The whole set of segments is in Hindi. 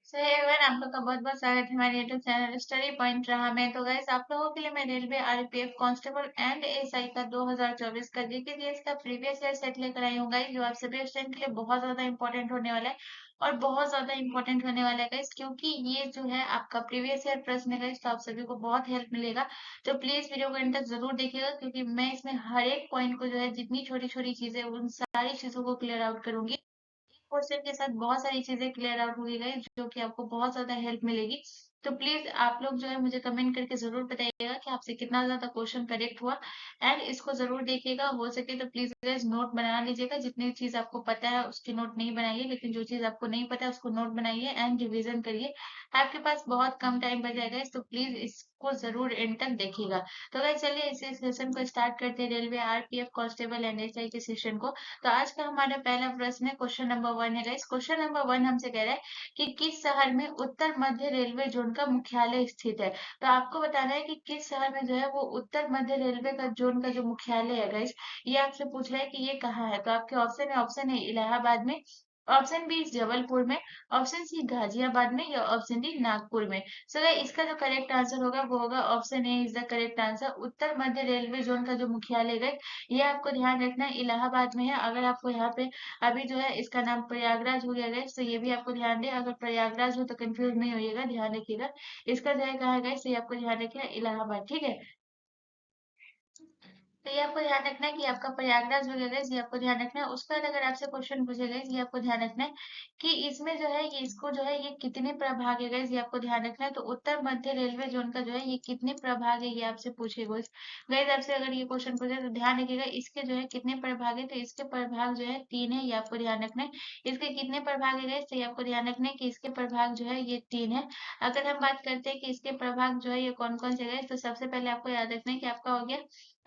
सो हे एवरीवन, आप लोग का बहुत बहुत स्वागत है हमारे यूट्यूब चैनल स्टडी पॉइंट रहा में। तो गाइस, आप लोगों के लिए मैं railway RPF constable and SI का 2024 का जीके जीएस का प्रीवियस ईयर सेट लेकर आई हूँ गाइस, जो आप सभी स्टूडेंट के लिए बहुत ज्यादा इंपॉर्टेंट होने वाला है और बहुत ज्यादा इंपॉर्टेंट होने वाला है गाइस, क्योंकि ये जो है आपका प्रीवियस ईयर प्रश्न है गाइस, तो आप सभी को बहुत हेल्प मिलेगा। तो प्लीज वीडियो को एंड तक जरूर देखिएगा, क्योंकि मैं इसमें हर एक पॉइंट को जो है जितनी छोटी छोटी चीजें उन सारी चीजों को क्लियर आउट करूंगी। क्वेश्चन के साथ बहुत सारी चीजें क्लियर आउट होगी गाइस, जो कि आपको बहुत ज्यादा हेल्प मिलेगी। तो प्लीज आप लोग जो है मुझे कमेंट करके जरूर बताइएगा कि आपसे कितना ज्यादा क्वेश्चन करेक्ट हुआ। एंड इसको जरूर देखिएगा, हो सके तो प्लीज गाइस नोट बना लीजिएगा। जितनी चीज आपको पता है उसकी नोट नहीं बनाइए, लेकिन जो चीज आपको नहीं पता है उसको नोट बनाइए एंड रिविजन करिए। आपके पास बहुत कम टाइम बच जाएगा, तो प्लीज इसको जरूर एंड तक देखिएगा। तो गाइस चलिए इस सेशन को स्टार्ट करते हैं, railway RPF constable and SI के सेशन को। तो आज का हमारा पहला प्रश्न है, क्वेश्चन नंबर 1 है गाइस। क्वेश्चन नंबर 1 हमसे कह रहा है कि किस शहर में उत्तर मध्य रेलवे जोन का मुख्यालय स्थित है। तो आपको बताना है कि किस शहर में जो है वो उत्तर मध्य रेलवे का जोन का जो मुख्यालय है गाइस, ये आपसे पूछ रहा है कि ये कहाँ है। तो आपके ऑप्शन है, ऑप्शन है इलाहाबाद में, ऑप्शन बी जबलपुर में, ऑप्शन सी गाजियाबाद में, या ऑप्शन डी नागपुर में। सो इसका जो करेक्ट आंसर होगा वो होगा option A is the correct answer. Uttar Madhya railway zone का जो मुख्यालय है ये आपको ध्यान रखना है इलाहाबाद में है। अगर आपको यहाँ पे अभी जो है इसका नाम प्रयागराज हो गया गाइस, तो ये भी आपको ध्यान दे। अगर प्रयागराज हो तो कंफ्यूज नहीं होइएगा, ध्यान रखिएगा। इसका जो है कहा है गाइस, ये आपको ध्यान रखिएगा इलाहाबाद, ठीक है। तो ये आपको ध्यान रखना है कि आपका प्रयागराज हो गया गाइस, ये आपको ध्यान रखना है। उसके बाद अगर आपसे क्वेश्चन पूछे गाइस, ये आपको ध्यान रखना है कि इसमें जो है ये इसको जो है ये कितने प्रभाग है गाइस, ये आपको ध्यान रखना है। तो उत्तर मध्य रेलवे जोन का जो है ये कितने प्रभाग है, ये आपसे पूछे गाइस। गाइस आपसे अगर ये क्वेश्चन पूछे तो ध्यान रखिएगा, इसके जो है कितने प्रभाग है। तो इसके प्रभाग जो है 3 है, ये आपको ध्यान रखना है। इसके कितने प्रभाग है गाइस, तो ये आपको ध्यान रखना है कि इसके प्रभाग जो है ये 3 है। अगर हम बात करते हैं कि इसके प्रभाग जो है ये कौन कौन से गाइस, तो सबसे पहले आपको याद रखना है कि आपका हो गया,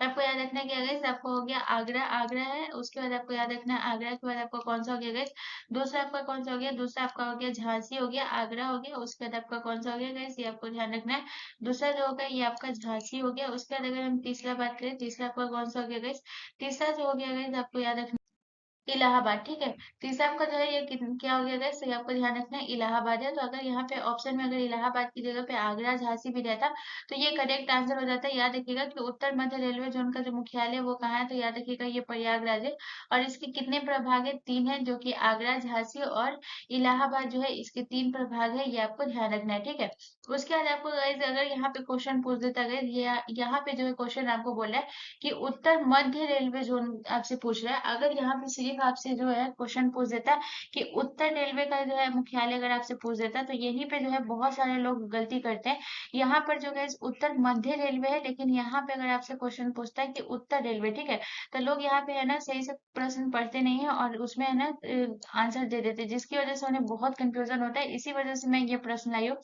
आपको याद रखना है क्या गाइस, आपको हो गया आगरा, आगरा है। उसके बाद आपको याद रखना है आगरा के बाद आपका कौन सा हो गया गाइस, दूसरा आपका कौन सा हो गया, दूसरा आपका हो गया झांसी हो गया, आगरा हो गया। उसके बाद आपका कौन सा हो गया गाइस, ये आपको ध्यान रखना है। दूसरा जो होगा ये आपका झांसी हो गया। उसके बाद अगर हम तीसरा बात करें, तीसरा आपका कौन सा हो गया गाइस, तीसरा जो हो गया गाइस आपको याद रखना इलाहाबाद, ठीक है। तीसरा आपका जो है ये क्या हो गया गाइस, तो ये आपको ध्यान रखना है इलाहाबाद है। तो अगर यहाँ पे ऑप्शन में अगर इलाहाबाद की जगह पे आगरा झांसी भी रहता तो ये करेक्ट आंसर हो जाता है। याद रखिएगा कि उत्तर मध्य रेलवे जोन का जो मुख्यालय है वो कहाँ है, तो याद रखिएगा ये प्रयागराज है। और इसके कितने प्रभाग है, 3 है, जो कि आगरा, झांसी और इलाहाबाद जो है इसके 3 प्रभाग है, ये आपको ध्यान रखना है, ठीक है। उसके बाद आपको गाइस अगर यहाँ पे क्वेश्चन पूछ देता है, ये यहाँ पे जो है क्वेश्चन आपको बोला है कि उत्तर मध्य रेलवे जोन आपसे पूछ रहा है। अगर यहाँ पे सिर्फ आपसे जो है क्वेश्चन पूछ देता कि उत्तर रेलवे का जो है मुख्यालय अगर आपसे पूछ देता, तो यहीं पे जो है बहुत सारे लोग गलती करते हैं। यहाँ पर जो है उत्तर मध्य रेलवे है, लेकिन यहाँ पे अगर आपसे क्वेश्चन पूछता है कि उत्तर रेलवे, ठीक है, तो लोग यहाँ पे है ना सही से प्रश्न पढ़ते नहीं है और उसमें है ना आंसर दे देते हैं, जिसकी वजह से उन्हें बहुत कंफ्यूजन होता है। इसी वजह से मैं ये प्रश्न लाई हूँ।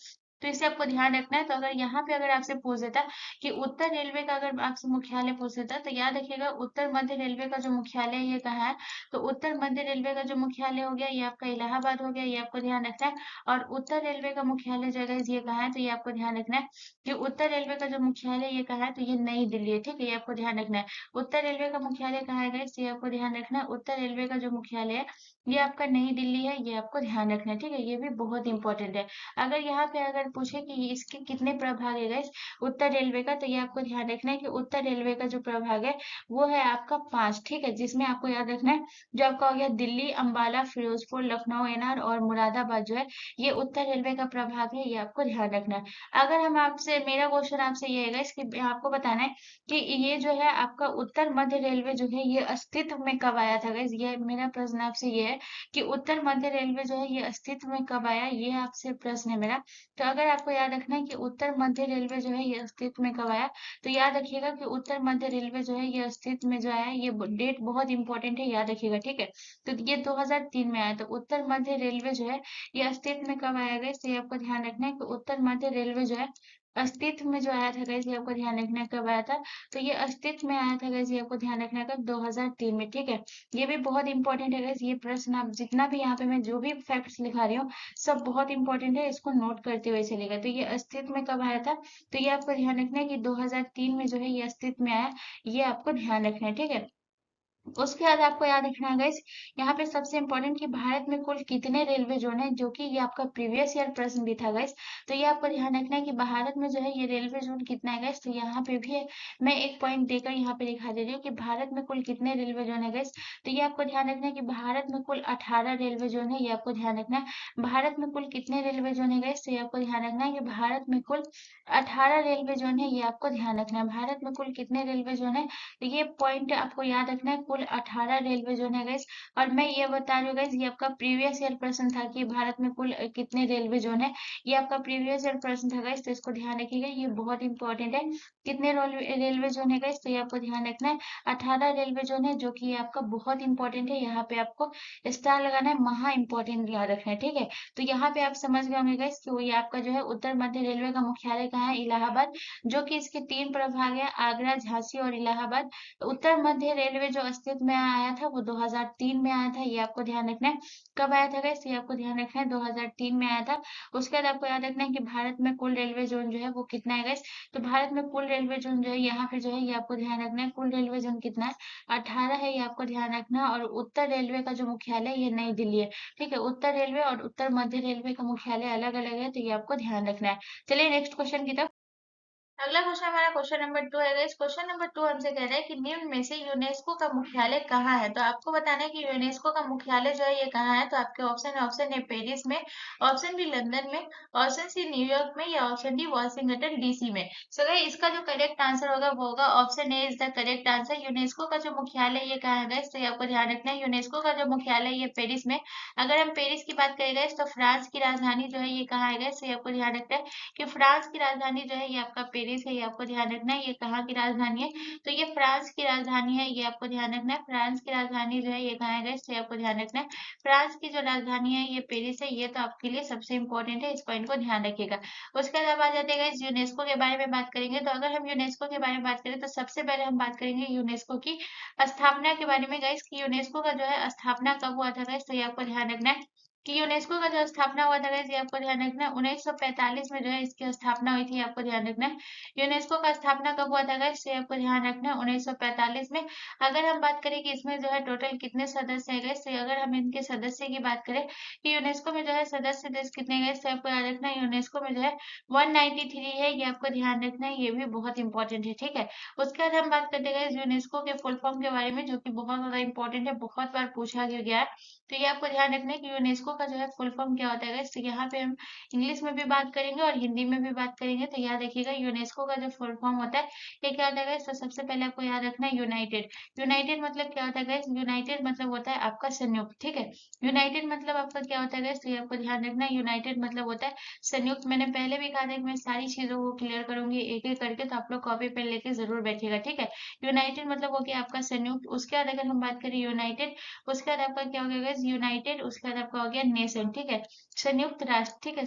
तो इसे आपको ध्यान रखना है। तो अगर यहाँ पे अगर आपसे पूछ देता कि उत्तर रेलवे का अगर आपसे मुख्यालय पूछ लेता है, तो याद रखिएगा उत्तर मध्य रेलवे का जो मुख्यालय है ये कहाँ है। तो उत्तर मध्य रेलवे का जो मुख्यालय हो गया ये आपका इलाहाबाद हो गया, ये आपको ध्यान रखना है। और उत्तर रेलवे का मुख्यालय जो है ये कहाँ है, तो ये आपको ध्यान रखना है कि उत्तर रेलवे का जो मुख्यालय ये कहाँ है, तो ये नई दिल्ली है, ठीक है, ये आपको ध्यान रखना है। उत्तर रेलवे का मुख्यालय कहाँ है गाइस, ये आपको ध्यान रखना है। उत्तर रेलवे का जो मुख्यालय है ये आपका नई दिल्ली है, ये आपको ध्यान रखना है, ठीक है, ये भी बहुत इंपॉर्टेंट है। अगर यहाँ पे अगर पूछे कि इसके कितने प्रभाग है गाइस उत्तर रेलवे का, तो ये आपको ध्यान रखना है कि उत्तर रेलवे का जो प्रभाग है वो है आपका 5, ठीक है, जिसमें आपको याद रखना है जो आपका हो गया दिल्ली, अंबाला, फिरोजपुर, लखनऊ, एनआर और मुरादाबाद जो है ये उत्तर रेलवे का प्रभाग है, ये आपको ध्यान रखना है। अगर हम आपसे, मेरा क्वेश्चन आपसे ये है इसकी आपको बताना है कि ये जो है आपका उत्तर मध्य रेलवे जो है ये अस्तित्व में कब आया था गाइस। ये मेरा प्रश्न आपसे ये है कि उत्तर मध्य रेलवे जो है ये अस्तित्व में कब आया, ये आपसे प्रश्न है मेरा। तो अगर आपको याद रखना है कि उत्तर मध्य रेलवे जो है ये अस्तित्व में कब आया, तो याद रखिएगा कि उत्तर मध्य रेलवे जो है ये अस्तित्व में जो आया, ये डेट बहुत इंपॉर्टेंट है, याद रखिएगा, ठीक है। तो ये 2003 में आया। तो उत्तर मध्य रेलवे जो है ये अस्तित्व में कब आया गाइस, तो ये आपको ध्यान रखना है कि उत्तर मध्य रेलवे जो है अस्तित्व में जो आया था गाइस, ये आपको ध्यान रखना है कब आया था। तो ये अस्तित्व में आया था गाइस, ये आपको ध्यान रखना है कब, 2003 में, ठीक है। ये भी बहुत इंपॉर्टेंट है गाइस, ये प्रश्न आप जितना भी यहाँ पे मैं जो भी फैक्ट्स लिखा रही हूँ सब बहुत इंपॉर्टेंट है, इसको नोट करते हुए चलेगा। तो ये अस्तित्व में कब आया था, तो ये आपको ध्यान रखना है कि 2003 में जो है ये अस्तित्व में आया, ये आपको ध्यान रखना है, ठीक है। उसके बाद आपको याद रखना है गाइस, यहाँ पे सबसे इम्पोर्टेंट कि भारत में कुल कितने रेलवे जोन है, जो कि ये आपका प्रीवियस ईयर प्रश्न भी था गाइस। तो ये आपको ध्यान रखना है कि भारत में जो है ये रेलवे जोन कितना है गाइस। तो यहाँ पे भी है, मैं एक पॉइंट देकर यहाँ पे दिखा दे रही हूँ कि भारत में कुल कितने रेलवे जोन है गाइस। तो ये आपको ध्यान रखना है कि भारत में कुल 18 रेलवे जोन है, ये आपको ध्यान रखना है। भारत में कुल कितने रेलवे जोन है गाइस, तो ये आपको ध्यान रखना है कि भारत में कुल 18 रेलवे जोन है, ये आपको ध्यान रखना है। भारत में कुल कितने रेलवे जोन है, तो ये पॉइंट आपको याद रखना है, कुल 18 रेलवे जोन है गाइस। और मैं ये बता रही हूँ गाइस, ये आपका प्रीवियस ईयर प्रश्न था कि भारत में कुल कितने रेलवे जोन है। ये आपका प्रीवियस ईयर प्रश्न था गाइस, तो इसको ध्यान रखिएगा, ये बहुत इंपॉर्टेंट है। कितने रेलवे जोन है गाइस, तो ये आपको ध्यान रखना है 18 रेलवे जोन है, जो कि ये आपका बहुत इंपॉर्टेंट है। यहाँ पे आपको स्टार लगाना है, महा इंपॉर्टेंट याद रखना है, ठीक है। तो यहाँ पे आप समझ गए होंगे गाइस कि वो ये आपका जो है उत्तर मध्य रेलवे का मुख्यालय कहाँ है, इलाहाबाद, जो कि इसके 3 प्रभाग है, आगरा, झांसी और इलाहाबाद। उत्तर मध्य रेलवे जो अस्तित्व में आया था वो 2003 में आया था, ये आपको ध्यान रखना है। कब आया था गाइस, ये आपको ध्यान रखना है, 2003 में आया था। उसके बाद आपको याद रखना है कि भारत में कुल रेलवे जोन जो है वो कितना है गाइस। तो भारत में कुल रेलवे जोन जो है यहाँ पे जो है ये आपको ध्यान रखना है, कुल रेलवे जोन कितना है, 18 है, ये आपको ध्यान रखना है। और उत्तर रेलवे का जो मुख्यालय है ये नई दिल्ली है, ठीक है। उत्तर रेलवे और उत्तर मध्य रेलवे का मुख्यालय अलग अलग है, तो ये आपको ध्यान रखना है। चलिए नेक्स्ट क्वेश्चन की तरफ। अगला क्वेश्चन हमारा क्वेश्चन नंबर 2 है गाइस। क्वेश्चन नंबर 2 हमसे कह रहा है कि निम्न में से यूनेस्को का मुख्यालय कहाँ है। तो आपको बताना है कि यूनेस्को का मुख्यालय जो है ये कहाँ है। तो आपके ऑप्शन है, ऑप्शन ए पेरिस में, ऑप्शन बी लंदन में, ऑप्शन सी न्यूयॉर्क में, या ऑप्शन डी वॉशिंगटन डीसी में। सो गाइस इसका जो करेक्ट आंसर होगा वो होगा option A is the correct answer. UNESCO का जो मुख्यालय ये कहाँ है गाइस, तो ये आपको ध्यान रखना है, यूनेस्को का जो मुख्यालय ये पेरिस में। अगर हम पेरिस की बात करें गाइस, तो फ्रांस की राजधानी जो है ये कहाँ है गाइस, तो ये आपको ध्यान रखना है कि फ्रांस की राजधानी जो है ये आपका पेरिस है, ये आपको ध्यान रखना है। ये कहाँ की राजधानी है, तो ये फ्रांस की राजधानी है, ये आपको ध्यान रखना है। फ्रांस की राजधानी जो है ये कहाँ है गाइस, तो ये आपको ध्यान रखना है। फ्रांस की जो राजधानी है ये पेरिस है, ये तो आपके लिए सबसे इंपॉर्टेंट है, इस पॉइंट को ध्यान रखिएगा। उसके बाद आ जाते हैं गाइस यूनेस्को के बारे में बात करेंगे। तो अगर हम यूनेस्को के बारे में बात करें तो सबसे पहले हम बात करेंगे यूनेस्को की स्थापना के बारे में गाइस, कि यूनेस्को का जो है स्थापना कब हुआ था गाइस, तो ये आपको ध्यान रखना है कि यूनेस्को का जो स्थापना हुआ था गाइस, ये आपको ध्यान रखना है 1945 में जो है इसकी स्थापना हुई थी, आपको ध्यान रखना है। यूनेस्को का स्थापना कब हुआ था गाइस, ये आपको ध्यान रखना है 1945 में। अगर हम बात करें कि इसमें जो है टोटल कितने सदस्य है गाइस, तो अगर हम इनके सदस्य की बात करें कि यूनेस्को में जो है सदस्य देश कितने गाइस, तो आपको याद रखना है यूनेस्को में जो है 193 है, ये आपको ध्यान रखना है, ये भी बहुत इंपॉर्टेंट है, ठीक है। उसके बाद हम बात करते हैं यूनेस्को के फुल फॉर्म के बारे में, जो कि बहुत ज्यादा इंपॉर्टेंट है, बहुत बार पूछा गया है। तो ये आपको ध्यान रखना है कि यूनेस्को का जो है फुल फॉर्म क्या होता है गाइस। तो यहाँ पे हम इंग्लिश में भी बात करेंगे और हिंदी में भी बात करेंगे। तो याद रखिएगा यूनेस्को का जो फुल फॉर्म होता है ये क्या होता है गाइस। तो सबसे पहले आपको याद रखना है यूनाइटेड। यूनाइटेड मतलब क्या होता है गाइस, यूनाइटेड मतलब होता है आपका संयुक्त, ठीक है। यूनाइटेड मतलब आपका क्या होता है गाइस, तो ये आपको ध्यान रखना है, यूनाइटेड मतलब होता है संयुक्त। मैंने पहले भी कहा था कि मैं सारी चीजों को क्लियर करूंगी एक एक करके, तो आप लोग कॉपी पेन लेके जरूर बैठिएगा, ठीक है। यूनाइटेड मतलब हो गया आपका संयुक्त। उसके बाद अगर हम बात करें यूनाइटेड, उसके बाद आपका क्या हो गया गाइस, यूनाइटेड, उसके बाद आपका हो गया नेशन, ठीक है, संयुक्त राष्ट्र, ठीक है।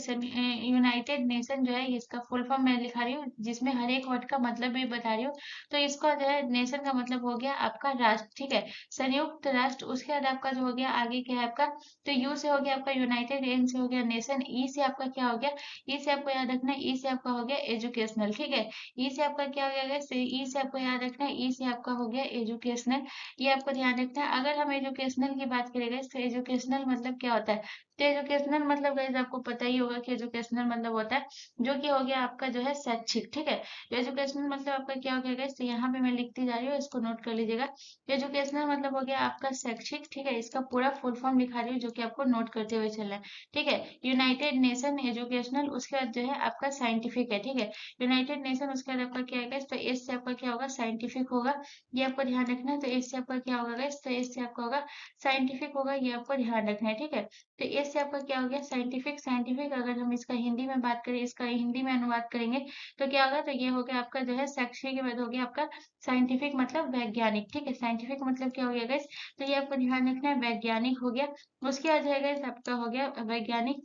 यूनाइटेड नेशन जो है इसका फुल फॉर्म मैं लिखा रही हूँ, जिसमें हर एक वर्ड का मतलब भी बता रही हूँ। तो इसका जो है नेशन का मतलब हो गया आपका राष्ट्र, ठीक है, संयुक्त राष्ट्र। उसके बाद आपका जो हो गया आगे क्या है आपका, तो यू से हो गया आपका यूनाइटेड, एन से हो गया नेशन, ई से आपका क्या हो गया, ई से आपको याद रखना है, ई से आपका हो गया एजुकेशनल, ठीक है। ई से आपका क्या हो गया, ई से आपको याद रखना है, ई से आपका हो गया एजुकेशनल, ये आपको ध्यान रखना है। अगर हम एजुकेशनल की बात करेंगे तो एजुकेशनल मतलब क्या होता है, तो एजुकेशनल मतलब गाइस आपको पता ही होगा कि एजुकेशनल मतलब होता है जो कि हो गया आपका जो है शैक्षिक, ठीक है। तो एजुकेशनल मतलब आपका क्या हो गया गाइस, तो यहाँ पे मैं लिखती जा रही हूँ, इसको नोट कर लीजिएगा। एजुकेशनल मतलब हो गया आपका शैक्षिक, ठीक है। इसका पूरा फुल फॉर्म लिखा रही हूँ, जो कि आपको नोट करते हुए चलना है, ठीक है। यूनाइटेड नेशन एजुकेशनल, उसके बाद जो है आपका साइंटिफिक है, ठीक है। यूनाइटेड नेशन, उसके बाद आपका क्या है गाइस, तो एस से आपका क्या होगा, साइंटिफिक होगा, ये आपको ध्यान रखना है। तो एस से आपका क्या होगा गाइस, तो एस से आपका होगा साइंटिफिक होगा, ये आपको ध्यान रखना है, ठीक है। तो एस से आपका क्या हो गया, साइंटिफिक। साइंटिफिक अगर हम इसका हिंदी में बात करें, इसका हिंदी में अनुवाद करेंगे तो क्या होगा, तो ये हो गया आपका जो है शैक्षिक के बाद हो गया आपका साइंटिफिक मतलब वैज्ञानिक, ठीक है। साइंटिफिक मतलब क्या हो गया गाइस, तो ये आपको ध्यान रखना है, वैज्ञानिक हो गया। उसके बाद है गाइस आपका हो गया वैज्ञानिक,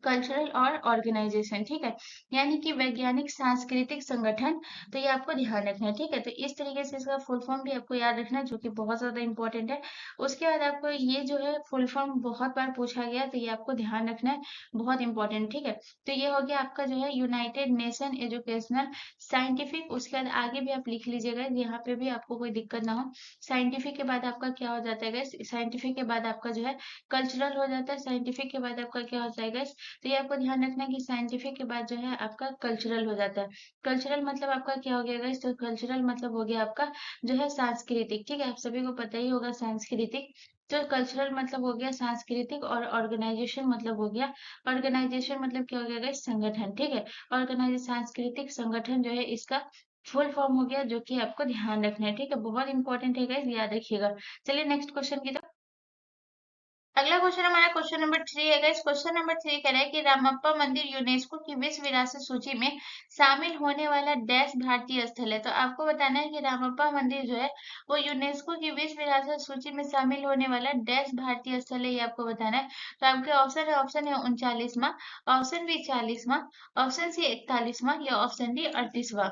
कल्चरल और ऑर्गेनाइजेशन, ठीक है, यानी कि वैज्ञानिक सांस्कृतिक संगठन। तो ये आपको ध्यान रखना है, ठीक है। तो इस तरीके से इसका फुल फॉर्म भी आपको याद रखना है, जो कि बहुत ज्यादा इंपॉर्टेंट है। उसके बाद आपको ये जो है फुल फॉर्म बहुत बार पूछा गया है, तो ये आपको ध्यान रखना है, बहुत इंपॉर्टेंट, ठीक है। तो ये हो गया आपका जो है यूनाइटेड नेशन एजुकेशनल साइंटिफिक। उसके बाद आगे भी आप लिख लीजिएगा, यहाँ पे भी आपको कोई दिक्कत ना हो। साइंटिफिक के बाद आपका क्या हो जाता है, साइंटिफिक के बाद आपका जो है कल्चरल हो जाता है। साइंटिफिक के बाद आपका क्या होता है, तो ये आपको ध्यान रखना है कि साइंटिफिक के बाद जो है आपका कल्चरल हो जाता है। कल्चरल मतलब आपका क्या हो गया गाइस, तो कल्चरल मतलब हो गया आपका जो है सांस्कृतिक, ठीक है। आप सभी को पता ही होगा सांस्कृतिक। तो कल्चरल मतलब हो गया सांस्कृतिक, और ऑर्गेनाइजेशन मतलब हो गया, ऑर्गेनाइजेशन मतलब क्या हो गया गाइस, संगठन, ठीक है। ऑर्गेनाइज सांस्कृतिक संगठन जो है इसका फुल फॉर्म हो गया, जो कि आपको ध्यान रखना है, ठीक है। बहुत इंपॉर्टेंट है गाइस, याद रखिएगा। चलिए नेक्स्ट क्वेश्चन की तरफ। अगला क्वेश्चन हमारा क्वेश्चन नंबर 3 है गाइस। क्वेश्चन नंबर 3 कह रहा है कि रामप्पा मंदिर यूनेस्को की विश्व विरासत सूची में शामिल होने वाला डैश भारतीय स्थल है। तो आपको बताना है कि रामप्पा मंदिर जो है वो यूनेस्को की विश्व विरासत सूची में शामिल होने वाला डैश भारतीय स्थल है, ये आपको बताना है। तो आपके ऑप्शन है 39वां, ऑप्शन बी 40वां, ऑप्शन सी 41वां, या ऑप्शन डी 38वां।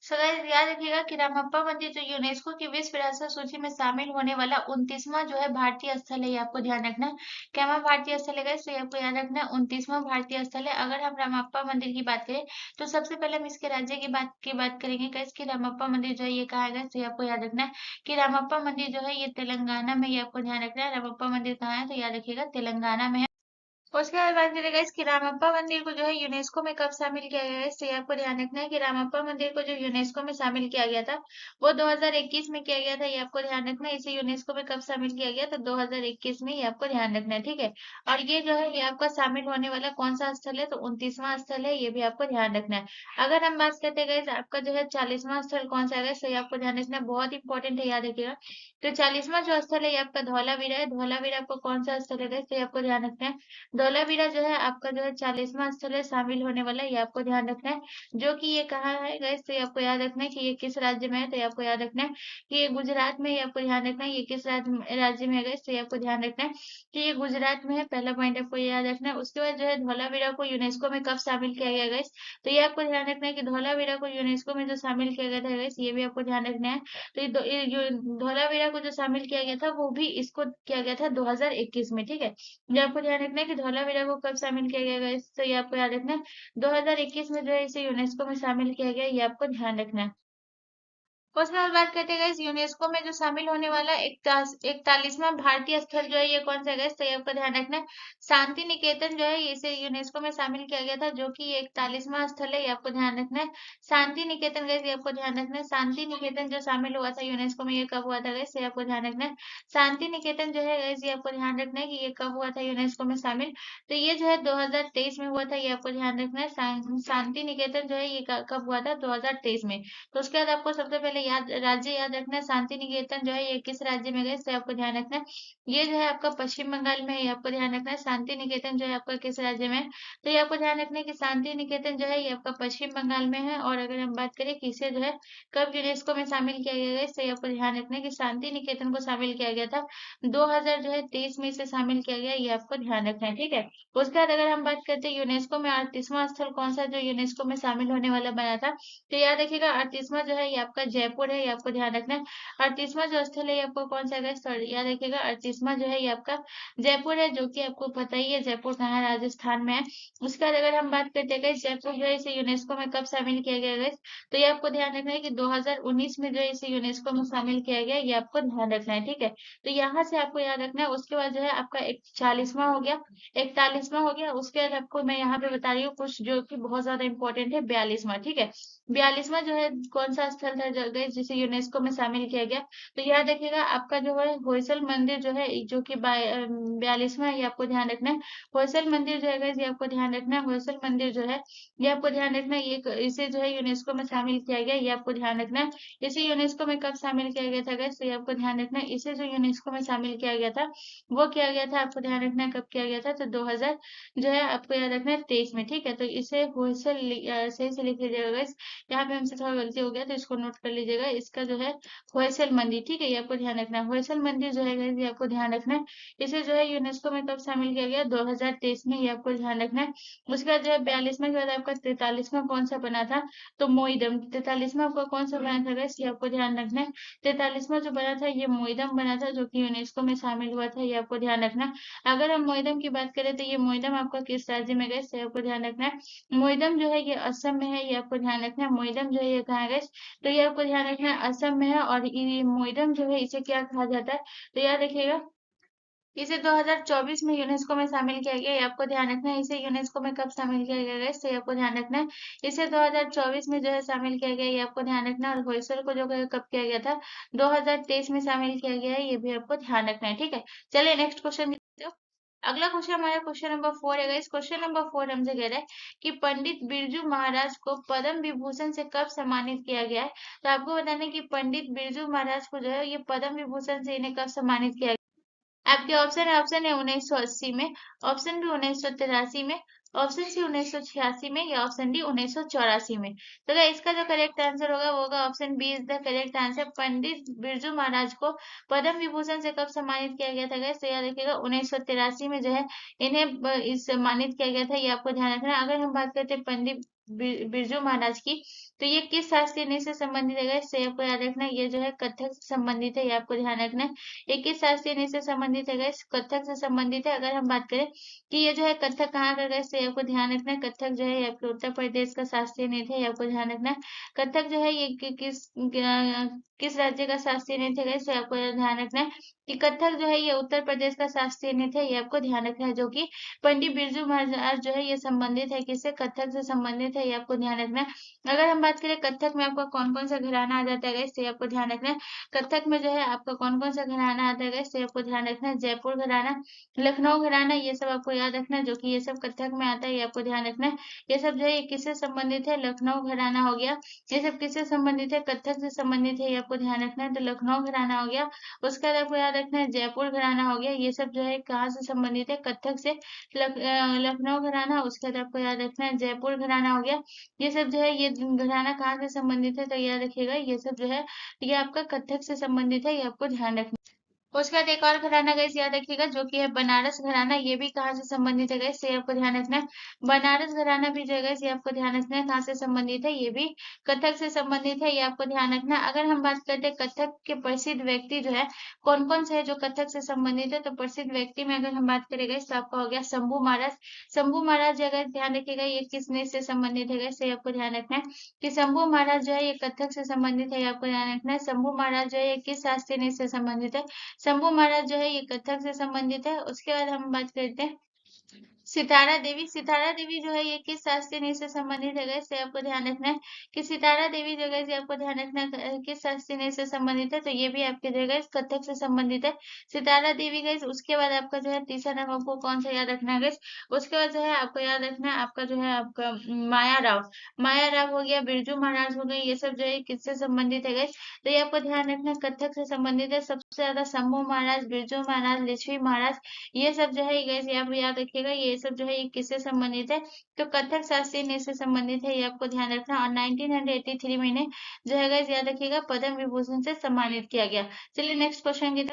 सो गाइस याद रखिएगा कि रामप्पा मंदिर जो यूनेस्को की विश्व विरासत सूची में शामिल होने वाला 29वां जो है भारतीय स्थल है, ये आपको ध्यान रखना है। क्या भारतीय स्थल है गाइस, तो ये आपको याद रखना है 29वां भारतीय स्थल है। अगर हम रामप्पा मंदिर की बात करें तो सबसे पहले हम इसके राज्य की बात करेंगे गाइस कि रामप्पा मंदिर जो है ये कहाँ है गाइस, तो ये आपको याद रखना है कि रामप्पा मंदिर जो है ये तेलंगाना में, ये आपको ध्यान रखना है। रामप्पा मंदिर कहाँ है, तो याद रखिएगा तेलंगाना में है। उसके बाद बात करें गाइस कि रामप्पा मंदिर को जो है यूनेस्को में कब शामिल किया गया है, तो ये आपको ध्यान रखना है कि रामप्पा मंदिर को जो यूनेस्को में शामिल किया गया था वो 2021 में किया गया था, ये आपको ध्यान रखना है। इसे यूनेस्को में कब शामिल किया गया, तो 2021 में, ये आपको ध्यान रखना है, ठीक है। और ये जो है ये आपका शामिल होने वाला कौन सा स्थल है, तो 29वां स्थल है, ये भी आपको ध्यान रखना है। अगर हम बात करते हैं गाइस आपका जो है 40वां स्थल कौन सा है, तो ये आपको ध्यान रखना है, बहुत इंपॉर्टेंट है, याद रखिएगा। तो 40वां जो स्थल है ये आपका धौलावीरा है। धौलावीरा आपको कौन सा स्थल है गाइस, तो ये आपको ध्यान रखना है। धौलावीरा जो है आपका जो है 40वां स्थल है शामिल होने वाला, ये आपको ध्यान रखना है। जो कि ये कहाँ है गाइस, तो ये आपको याद रखना है कि ये किस राज्य में है, तो ये आपको याद रखना है कि ये गुजरात में, ये आपको ध्यान रखना है। ये किस राज्य में है गाइस, तो ये आपको ध्यान रखना है कि ये गुजरात में है। पहला पॉइंट आपको ये याद रखना है। उसके बाद जो है धौलावीरा को यूनेस्को में कब शामिल किया गया गाइस, तो ये आपको ध्यान रखना है कि धौलावीरा को यूनेस्को में जो शामिल किया गया था गाइस, ये भी आपको ध्यान रखना है। तो धौलावीरा को जो शामिल किया गया था वो भी इसको किया गया था 2021 में, ठीक है। ये आपको ध्यान रखना है कि धौलावीरा को कब शामिल किया गया गाइस, तो ये आपको याद रखना है 2021 में जो है इसे यूनेस्को में शामिल किया गया, ये आपको ध्यान रखना है। उसके बाद बात करते हैं गाइस यूनेस्को में जो शामिल होने वाला 41वां भारतीय स्थल जो है ये कौन सा है गाइस, तो ये आपको ध्यान रखना है शांति निकेतन जो है इसे यूनेस्को में शामिल किया गया था, जो कि ये 41वां स्थल है, ये आपको ध्यान रखना है। शांति निकेतन गाइस, ये आपको ध्यान रखना है। शांति निकेतन जो शामिल हुआ था यूनेस्को में, ये कब हुआ था गाइस, ये आपको ध्यान रखना है। शांति निकेतन जो है गाइस, ये आपको ध्यान रखना है कि ये कब हुआ था यूनेस्को में शामिल, तो ये जो है 2023 में हुआ था, ये आपको ध्यान रखना है। शांति निकेतन जो है ये कब हुआ था, 2023 में। तो उसके बाद आपको सबसे पहले राज्य याद रखना है। शांति निकेतन जो है ये किस राज्य में गए, इससे आपको ध्यान रखना है। ये जो है आपका पश्चिम बंगाल में है, ये आपको ध्यान रखना है। शांति निकेतन जो है आपका किस राज्य में है, तो ये आपको ध्यान रखना है कि शांति निकेतन जो है ये आपका पश्चिम बंगाल में है। और अगर हम बात करें कि इसे जो है कब यूनेस्को में शामिल किया गया है, इससे आपको ध्यान रखना है कि शांति निकेतन को शामिल किया गया था 2000 जो है 23 में इसे शामिल किया गया, ये आपको ध्यान रखना है, ठीक है। उसके बाद अगर हम बात करते हैं यूनेस्को में 38वां स्थल कौन सा जो यूनेस्को में शामिल होने वाला बना था, तो याद रखिएगा 38वां जो है ये आपका जयपुर है, ये आपको ध्यान रखना है। 38वां जो स्थल है ये आपको कौन सा है, सॉरी याद रखिएगा 38वां जो है ये आपका जयपुर है, जो कि आपको पता ही है जयपुर कहाँ है, राजस्थान में है। उसके बाद अगर हम बात करते हैं गाइस जयपुर जो है इसे यूनेस्को में कब शामिल किया गया गाइस, तो ये आपको ध्यान रखना है कि 2019 में जो है इसे यूनेस्को में शामिल किया गया, ये आपको ध्यान रखना है, ठीक है। तो यहाँ से आपको याद रखना है। उसके बाद जो है आपका 40वां हो गया, 41वां हो गया। उसके बाद आपको मैं यहाँ पे बता रही हूँ कुछ जो कि बहुत ज्यादा इंपॉर्टेंट है, 42वां, ठीक है। 42वां जो है कौन सा स्थल था जो गए जिसे यूनेस्को में शामिल किया गया, तो याद रखिएगा आपका जो है होयसल मंदिर जो है, जो कि 42वां, ये आपको ध्यान रखना है। होयसल मंदिर जो है guys, ये आपको ध्यान रखना है। होयसल मंदिर जो है ये आपको ध्यान रखना है, ये इसे जो है यूनेस्को में शामिल किया गया, ये आपको ध्यान रखना है। इसे यूनेस्को में कब शामिल किया गया था guys, तो ये आपको ध्यान रखना है। इसे जो यूनेस्को में शामिल किया गया था वो किया गया था, आपको ध्यान रखना है कब किया गया था, तो 2000 जो है आपको याद रखना है 23 में, ठीक है। तो इसे होयसल सही से लिख लीजिएगा guys। यहाँ पे हमसे थोड़ा गलती हो गया तो इसको नोट कर लीजिएगा। कीजिएगा इसका जो है होयसल मंदिर, ठीक है, ये आपको ध्यान रखना है। होयसल मंदिर जो है गाइस ये आपको ध्यान रखना है। इसे जो है यूनेस्को में कब शामिल किया गया? 2023 में, ये आपको ध्यान रखना है। उसके बाद जो है 42वां के बाद आपका 43वां कौन सा बना था? तो मोइदम। 43वां आपका कौन सा बना था गाइस? ये आपको ध्यान रखना है। 43वां जो बना था ये मोइदम बना था, जो कि यूनेस्को में शामिल हुआ था, ये आपको ध्यान रखना है। अगर हम मोइदम की बात करें तो ये मोइदम आपका किस राज्य में गाइस? ये आपको ध्यान रखना है। मोइदम जो है ये असम में है, ये आपको ध्यान रखना है। मोइदम जो है ये कहाँ है गाइस? तो ये आपको ध्यान रखना है असम में है। और ये मोइदम जो है इसे क्या कहा जाता है? तो याद रखिएगा इसे 2024 में यूनेस्को में शामिल किया गया, ये आपको ध्यान रखना है। इसे यूनेस्को में कब शामिल किया गया गाइस? तो ये आपको ध्यान रखना है। इसे 2024 में जो है शामिल किया गया, ये आपको ध्यान रखना है। और होयसल को जो है कब किया गया था? 2023 में शामिल किया गया है, ये भी आपको ध्यान रखना है, ठीक है। चलिए नेक्स्ट क्वेश्चन देखते हो। अगला क्वेश्चन हमारा क्वेश्चन नंबर 4 है गाइस। क्वेश्चन नंबर 4 हमसे कह रहा है कि पंडित बिरजू महाराज को पद्म विभूषण से कब सम्मानित किया गया है? तो आपको बताना है कि पंडित बिरजू महाराज को जो है ये पद्म विभूषण से इन्हें कब सम्मानित किया गया? आपके ऑप्शन है, ऑप्शन ए 1980 में, ऑप्शन बी 1983 में, ऑप्शन सी 1986 में, या ऑप्शन डी 1984 में। तो अगर इसका जो करेक्ट आंसर होगा वो होगा option B is the correct answer. Pandit Birju Maharaj को पद्म विभूषण से कब सम्मानित किया गया था गाइस? तो याद रखिएगा 1983 में जो है इन्हें इस सम्मानित किया गया था, ये आपको ध्यान रखना है। अगर हम बात करते हैं पंडित बिरजू महाराज की, तो ये किस शास्त्रीय नृत्य से संबंधित है गाइस? तो ये आपको याद रखना है, ये जो है कथक से संबंधित है, ये आपको ध्यान रखना है। ये किस शास्त्रीय नृत्य से संबंधित है गाइस? कथक से संबंधित है। अगर हम बात करें कि ये जो है कथक कहाँ का गाइस? तो ये आपको ध्यान रखना है, कथक जो है ये आपके उत्तर प्रदेश का शास्त्रीय नृत्य है, ये आपको ध्यान रखना है। कथक जो है ये किस राज्य का शास्त्रीय नृत्य है गाइस? तो आपको ध्यान रखना है कि कथक जो है ये उत्तर प्रदेश का शास्त्रीय नृत्य है, ये आपको ध्यान रखना है। जो कि पंडित बिरजू महाराज जो है ये संबंधित है, किससे? कथक से संबंधित है, ये आपको ध्यान रखना है। अगर हम बात करें कथक में आपका कौन कौन सा घराना आ जाता है गाइस? तो ये आपको ध्यान रखना है। कथक में जो है आपका कौन कौन सा घराना आता है गाइस? तो आपको ध्यान रखना है, जयपुर घराना, लखनऊ घराना, ये सब आपको याद रखना है, जो कि ये सब कथक में आता है, ये आपको ध्यान रखना है। ये सब जो है ये किससे संबंधित है? लखनऊ घराना हो गया। ये सब किससे संबंधित है? कथक से संबंधित है, ये आपको ध्यान रखना है। तो लखनऊ घराना हो गया। उसके बाद आपको याद रखना है जयपुर घराना हो गया। ये सब जो है कहाँ से संबंधित है? कथक से। लखनऊ घराना, उसके बाद आपको याद रखना है जयपुर घराना हो गया। ये सब जो है ये घराना कहाँ से संबंधित है? तो याद रखिएगा ये सब जो है ये आपका कथक से संबंधित है, ये आपको ध्यान रखना है। उसके बाद एक और घराना गाइस याद रखिएगा, जो कि है बनारस घराना। ये भी कहाँ से संबंधित है गाइस? ये आपको ध्यान रखना है। बनारस घराना भी जो है गाइस ये आपको ध्यान रखना है, कहाँ से संबंधित है? ये भी कथक से संबंधित है, ये आपको ध्यान रखना है। अगर हम बात करते हैं कथक के प्रसिद्ध व्यक्ति जो है कौन कौन से है जो कथक से संबंधित है, तो प्रसिद्ध व्यक्ति में अगर हम बात करें गाइस तो आपका हो गया शंभू महाराज। शंभू महाराज अगर ध्यान रखिएगा ये किस नृत्य से संबंधित है गाइस? ये आपको ध्यान रखना है कि शंभू महाराज जो है ये कथक से संबंधित है, ये आपको ध्यान रखना है। शंभू महाराज जो है ये किस शास्त्रीय नृत्य से संबंधित है? शंभू महाराज जो है ये कथक से संबंधित है। उसके बाद हम बात करते हैं सितारा देवी। सितारा देवी जो है ये किस शास्त्रीय नृत्य से संबंधित है गाइस? आपको ध्यान रखना है कि सितारा देवी जो है आपको ध्यान रखना है किस शास्त्रीय नृत्य से संबंधित है, तो ये भी आपके जो है कथक से संबंधित है, सितारा देवी गाइस। उसके बाद आपका जो है तीसरा नाम आपको कौन सा याद रखना है गाइस? उसके बाद जो है आपको याद रखना है आपका जो है आपका माया राव। माया राव हो गया, बिरजू महाराज हो गए, ये सब जो है किससे संबंधित है गाइस? तो ये आपको ध्यान रखना है कथक से संबंधित है। सबसे ज्यादा शंभू महाराज, बिरजू महाराज, लिच्छवी महाराज, ये सब जो है गाइस ये आप याद रखिएगा, ये सब जो है ये किससे संबंधित है? तो कथक शास्त्रीय नृत्य से संबंधित है, ये आपको ध्यान रखना। और 1983 में इन्हें जो है गाइस याद रखिएगा पद्म विभूषण से सम्मानित किया गया। चलिए नेक्स्ट क्वेश्चन की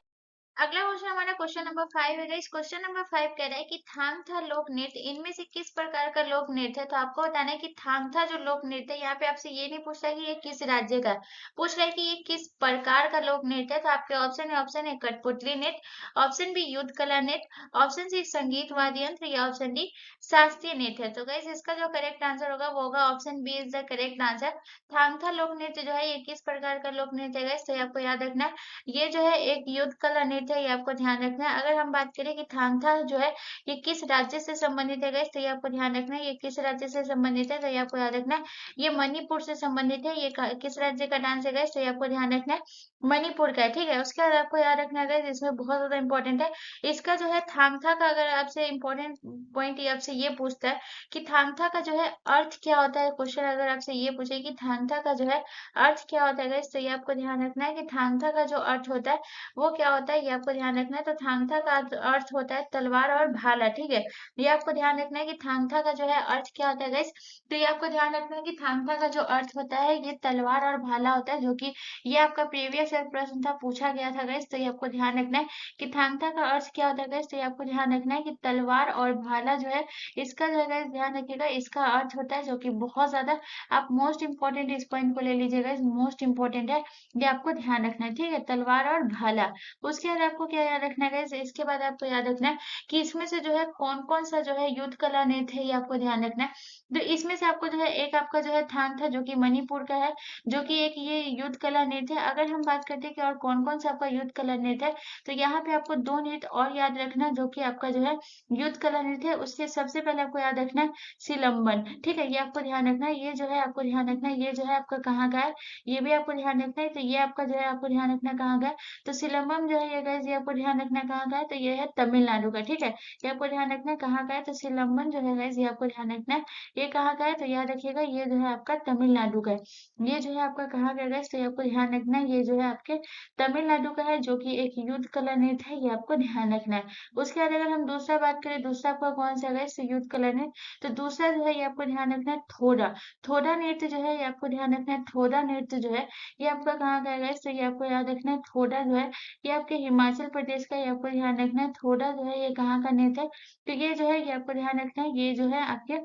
अगला क्वेश्चन हमारा क्वेश्चन नंबर 5 है गाइस। क्वेश्चन नंबर 5 कह रहा है कि थांग था लोक नृत्य इनमें से किस प्रकार का लोक नृत्य है? तो आपको बताना है कि थांग था जो लोक नृत्य है, यहाँ पे आपसे ये नहीं पूछ रहा है कि ये किस राज्य का, पूछ रहा है कि ये किस प्रकार का लोक नृत्य है। तो आपके ऑप्शन है कठपुतली नृत्य, ऑप्शन बी युद्ध कला नृत्य, ऑप्शन सी संगीत वाद्य यंत्र, या ऑप्शन डी शास्त्रीय नृत्य है। तो गाइस इसका जो करेक्ट आंसर होगा वो होगा option B is the correct answer. Thang Ta लोक नृत्य जो है ये किस प्रकार का लोक नृत्य है गाइस? तो ये आपको याद रखना है ये जो है एक युद्ध कला नृत्य है, ये आपको ध्यान रखना है। अगर हम बात करें कि थांगथा जो है ये किस राज्य से संबंधित है गाइस? तो ये आपको ध्यान रखना है ये किस राज्य से संबंधित है, तो ये आपको याद रखना है ये मणिपुर से संबंधित है। ये किस राज्य का डांस है गाइस? तो ये आपको ध्यान रखना है मणिपुर का है, ठीक है। उसके बाद आपको याद रखना है गाइस इसमें बहुत ज्यादा इंपॉर्टेंट है इसका जो है थांगथा का, अगर आपसे इंपॉर्टेंट पॉइंट ये आपसे ये पूछता है कि थांगथा का जो है अर्थ क्या होता है, क्वेश्चन अगर आपसे ये पूछे कि थांगथा का जो है अर्थ क्या होता है गाइस? तो ये आपको ध्यान रखना है कि थांगथा का जो अर्थ होता है वो क्या होता है, ये आपको ध्यान रखना है। तो थांगथा का अर्थ होता है तलवार और भाला, ठीक है। ये आपको ध्यान रखना है कि थांगथा का जो है अर्थ क्या होता है गाइस। तो ये आपको ध्यान रखना है कि थांगथा का जो अर्थ होता है ये तलवार और भाला होता है, जो कि ये आपका प्रीवियस ईयर प्रश्न था, पूछा गया था गाइस। तो ये आपको ध्यान रखना है कि थांगथा का अर्थ क्या होता है गाइस। तो ये आपको ध्यान रखना है कि तलवार और भाला जो है, इसका जो है गाइस ध्यान रखिएगा, इसका अर्थ होता है, जो कि बहुत ज्यादा आप मोस्ट इंपोर्टेंट इस पॉइंट को ले लीजिएगा, मोस्ट इंपोर्टेंट है, ये आपको ध्यान रखना है, ठीक है। तलवार और भाला। उसके बाद आपको क्या याद रखना है गाइस, इसके बाद आपको याद रखना है कि इसमें से जो है कौन कौन सा जो है युद्ध कला नृत्य है, ये आपको ध्यान रखना है। तो इसमें से आपको जो है एक आपका जो है थांग था, जो कि मणिपुर का है, जो कि एक ये युद्ध कला नृत्य है। अगर हम बात करते हैं कि और कौन कौन सा आपका युद्ध कला नृत्य है, तो यहाँ पे आपको दो नृत्य और याद रखना, जो कि आपका जो है युद्ध कला नृत्य है। उससे सबसे पहले आपको याद रखना है सिलंबन, ठीक है। ये आपको ध्यान रखना है, ये जो है आपको ध्यान रखना है, ये जो है आपका कहाँ का है, ये भी आपको ध्यान रखना है। तो ये आपका जो है आपको ध्यान रखना कहाँ का है, तो सिलंबम जो है ये गाइस, ये आपको ध्यान रखना कहाँ का है, तो ये है तमिलनाडु का, ठीक है। ये आपको ध्यान रखना है कहाँ का है, तो सिलंबन जो है गाइस, ये आपको ध्यान रखना है ये कहाँ का है, तो याद रखिएगा ये जो है आपका तमिलनाडु का है। ये जो है आपका कहाँ का है गाइस, तो ये आपको ध्यान रखना है ये जो है आपके तमिलनाडु का है, जो कि एक युद्ध कला नृत्य है, ये आपको ध्यान रखना है। उसके बाद अगर हम दूसरा बात करें, दूसरा आपका कौन सा है गाइस, तो युद्ध कला नृत्य। तो दूसरा जो है ये आपको ध्यान रखना है थोड़ा, थोड़ा नृत्य जो है ये आपको ध्यान रखना है, थोड़ा नृत्य जो है ये आपका कहाँ का है गाइस, तो ये आपको याद रखना है थोड़ा जो है ये आपके हिमाचल प्रदेश का, ये आपको ध्यान रखना है। थोड़ा जो है ये कहाँ का नृत्य है, तो ये जो है ये आपको ध्यान रखना है, ये जो है आपके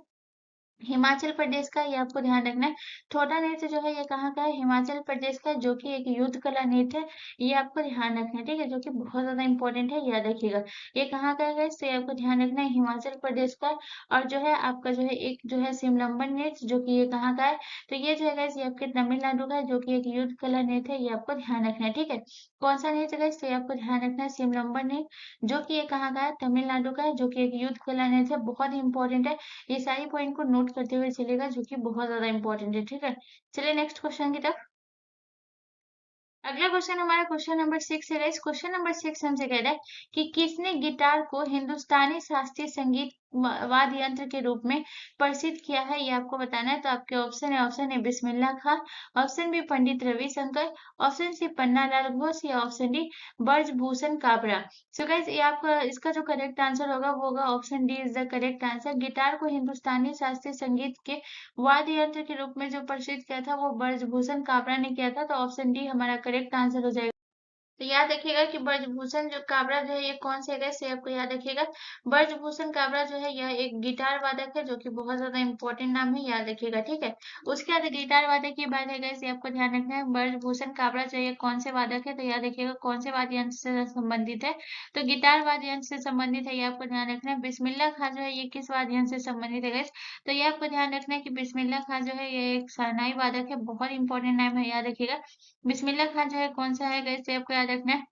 हिमाचल प्रदेश का, ये आपको ध्यान रखना है। थोड़ा नृत्य जो है ये कहाँ का है, हिमाचल प्रदेश का, जो कि एक युद्ध कला नृत्य है, ये आपको ध्यान रखना है, ठीक है, जो कि बहुत ज्यादा इंपॉर्टेंट है, याद रखिएगा। ये कहाँ का है, इससे आपको ध्यान रखना है हिमाचल प्रदेश का। और जो है आपका जो है एक जो है सिमलंबन नृत्य, जो कि ये कहाँ का है, तो ये जो है guys, ये आपके तमिलनाडु का है, जो कि एक युद्ध कला नृत्य है, ये आपको ध्यान रखना है, ठीक है। कौन सा नृत्य है, तो ये आपको ध्यान रखना है सिमलंबन नृत्य, जो कि ये कहाँ का है, तमिलनाडु का है, जो कि एक युद्ध कला नृत्य है, बहुत ही इंपॉर्टेंट है। ये सारी पॉइंट को नोट करते हुए चलेगा, जो कि बहुत ज्यादा इंपॉर्टेंट है, ठीक है। चलिए नेक्स्ट क्वेश्चन की तरफ। अगला क्वेश्चन हमारा क्वेश्चन नंबर 6 है गाइस। क्वेश्चन नंबर 6 हमसे कह रहा है कि किसने गिटार को हिंदुस्तानी शास्त्रीय संगीत वाद्य यंत्र के रूप में प्रसिद्ध किया है, ये आपको बताना है। तो आपके ऑप्शन है Bismillah Khan, option B Pandit Ravishankar, option C Pannalal Ghosh, या option D Brajbhushan Kabra. So guys ये आपका इसका जो करेक्ट आंसर होगा वो होगा option D is the correct answer. Guitar को हिंदुस्तानी शास्त्रीय संगीत के वाद्य यंत्र के रूप में जो प्रसिद्ध किया था वो ब्रजभूषण काबरा ने किया था। तो ऑप्शन डी हमारा करेक्ट आंसर हो जाएगा। तो याद रखिएगा कि ब्रजभूषण जो काबरा जो है ये कौन से है, इसे आपको याद रखिएगा। ब्रजभूषण काबरा जो है यह एक गिटार वादक है, जो कि बहुत ज्यादा इंपॉर्टेंट नाम है, याद रखिएगा, ठीक है। उसके बाद गिटार वादक की बात है इसे आपको ध्यान रखना है। ब्रजभूषण काबरा जो है कौन से वादक है, तो याद रखिएगा कौन से वाद्य यंत्र से संबंधित है, तो गिटार वाद्य यंत्र से संबंधित है, ये आपको ध्यान रखना है। बिस्मिल्लाह खां जो है ये किस वाद्य यंत्र से संबंधित है guys? तो ये आपको ध्यान रखना है कि बिस्मिल्लाह खां जो है ये एक शहनाई वादक है, बहुत इंपॉर्टेंट नाम है, याद रखिएगा। बिस्मिल्लाह खां जो है कौन सा है guys? ये आपको याद रखना है।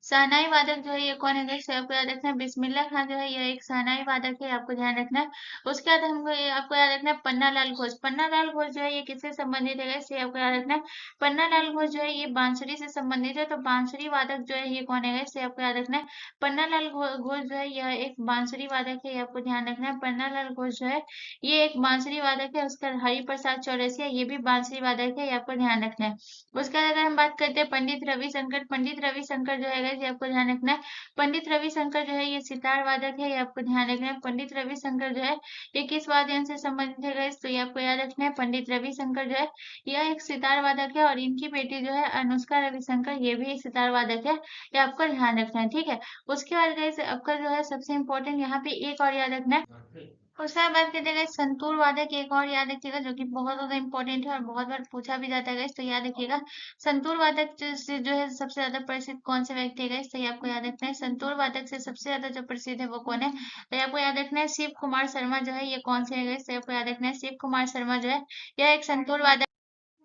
शहनाई वादक जो है ये कौन है गाइस? आपको याद रखना है बिस्मिल्लाह खां जो है ये एक शहनाई वादक है, आपको ध्यान रखना है। उसके बाद हमको आपको याद रखना है पन्ना लाल घोष। पन्ना लाल घोष जो है ये किससे संबंधित है गाइस? ये आपको याद रखना है। पन्ना लाल घोष जो है ये बांसुरी से संबंधित है, तो बांसुरी वादक जो है ये कौन है गाइस? ये आपको याद रखना है। पन्ना लाल घोष जो है यह एक बांसुरी वादक है, ये आपको ध्यान रखना है। पन्ना लाल घोष जो है ये एक बांसुरी वादक है। उसका हरि प्रसाद चौरसिया ये भी बांसुरी वादक है, ये आपको ध्यान रखना है। उसके बाद अगर हम बात करते हैं पंडित रविशंकर, पंडित रविशंकर जो है ये आपको ध्यान रखना है। पंडित रविशंकर जो है ये सितार वादक है, ये आपको ध्यान रखना है। पंडित रविशंकर जो है ये किस वाद्य यंत्र से संबंधित है guys? तो ये आपको याद रखना है। पंडित रविशंकर जो है यह एक सितार वादक है, और इनकी बेटी जो है अनुष्का रविशंकर ये भी एक सितार वादक है, ये आपको ध्यान रखना है, ठीक है। उसके बाद guys आपका जो है सबसे इम्पोर्टेंट यहाँ पे एक और याद रखना है। उसके बाद बात करते हैं संतूर वादक, एक और याद रखिएगा, जो कि बहुत ज्यादा इंपॉर्टेंट है और बहुत बार पूछा भी जाता है guys, तो याद रखिएगा। संतूर वादक से जो है सबसे ज्यादा प्रसिद्ध कौन से व्यक्ति है guys? तो ये आपको याद रखना है। संतूर वादक से सबसे ज्यादा जो प्रसिद्ध है वो कौन है, तो ये आपको याद रखना है शिव कुमार शर्मा जो है ये कौन से है guys? तो ये आपको याद रखना है शिव कुमार शर्मा जो है यह एक संतूर वादक।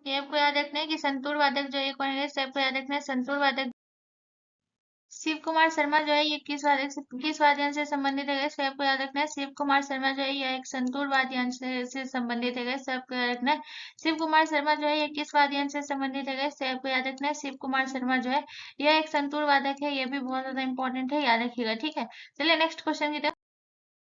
ये आपको याद रखना है कि संतूर वादक जो है कौन है guys? तो आपको याद रखना है संतूर वादक शिव कुमार शर्मा जो है ये किस वाद्य यंत्र से संबंधित है guys? तो आपको याद रखना है शिव कुमार शर्मा जो है यह एक संतूर वाद्य यंत्र से संबंधित है guys, तो आपको याद रखना है। शिव कुमार शर्मा जो है ये किस वाद्य यंत्र से संबंधित है guys? तो आपको याद रखना है शिव कुमार शर्मा जो है यह एक संतूर वादक है, ये भी बहुत ज्यादा इंपॉर्टेंट है, याद रखिएगा, ठीक है। चलिए नेक्स्ट क्वेश्चन की तरफ।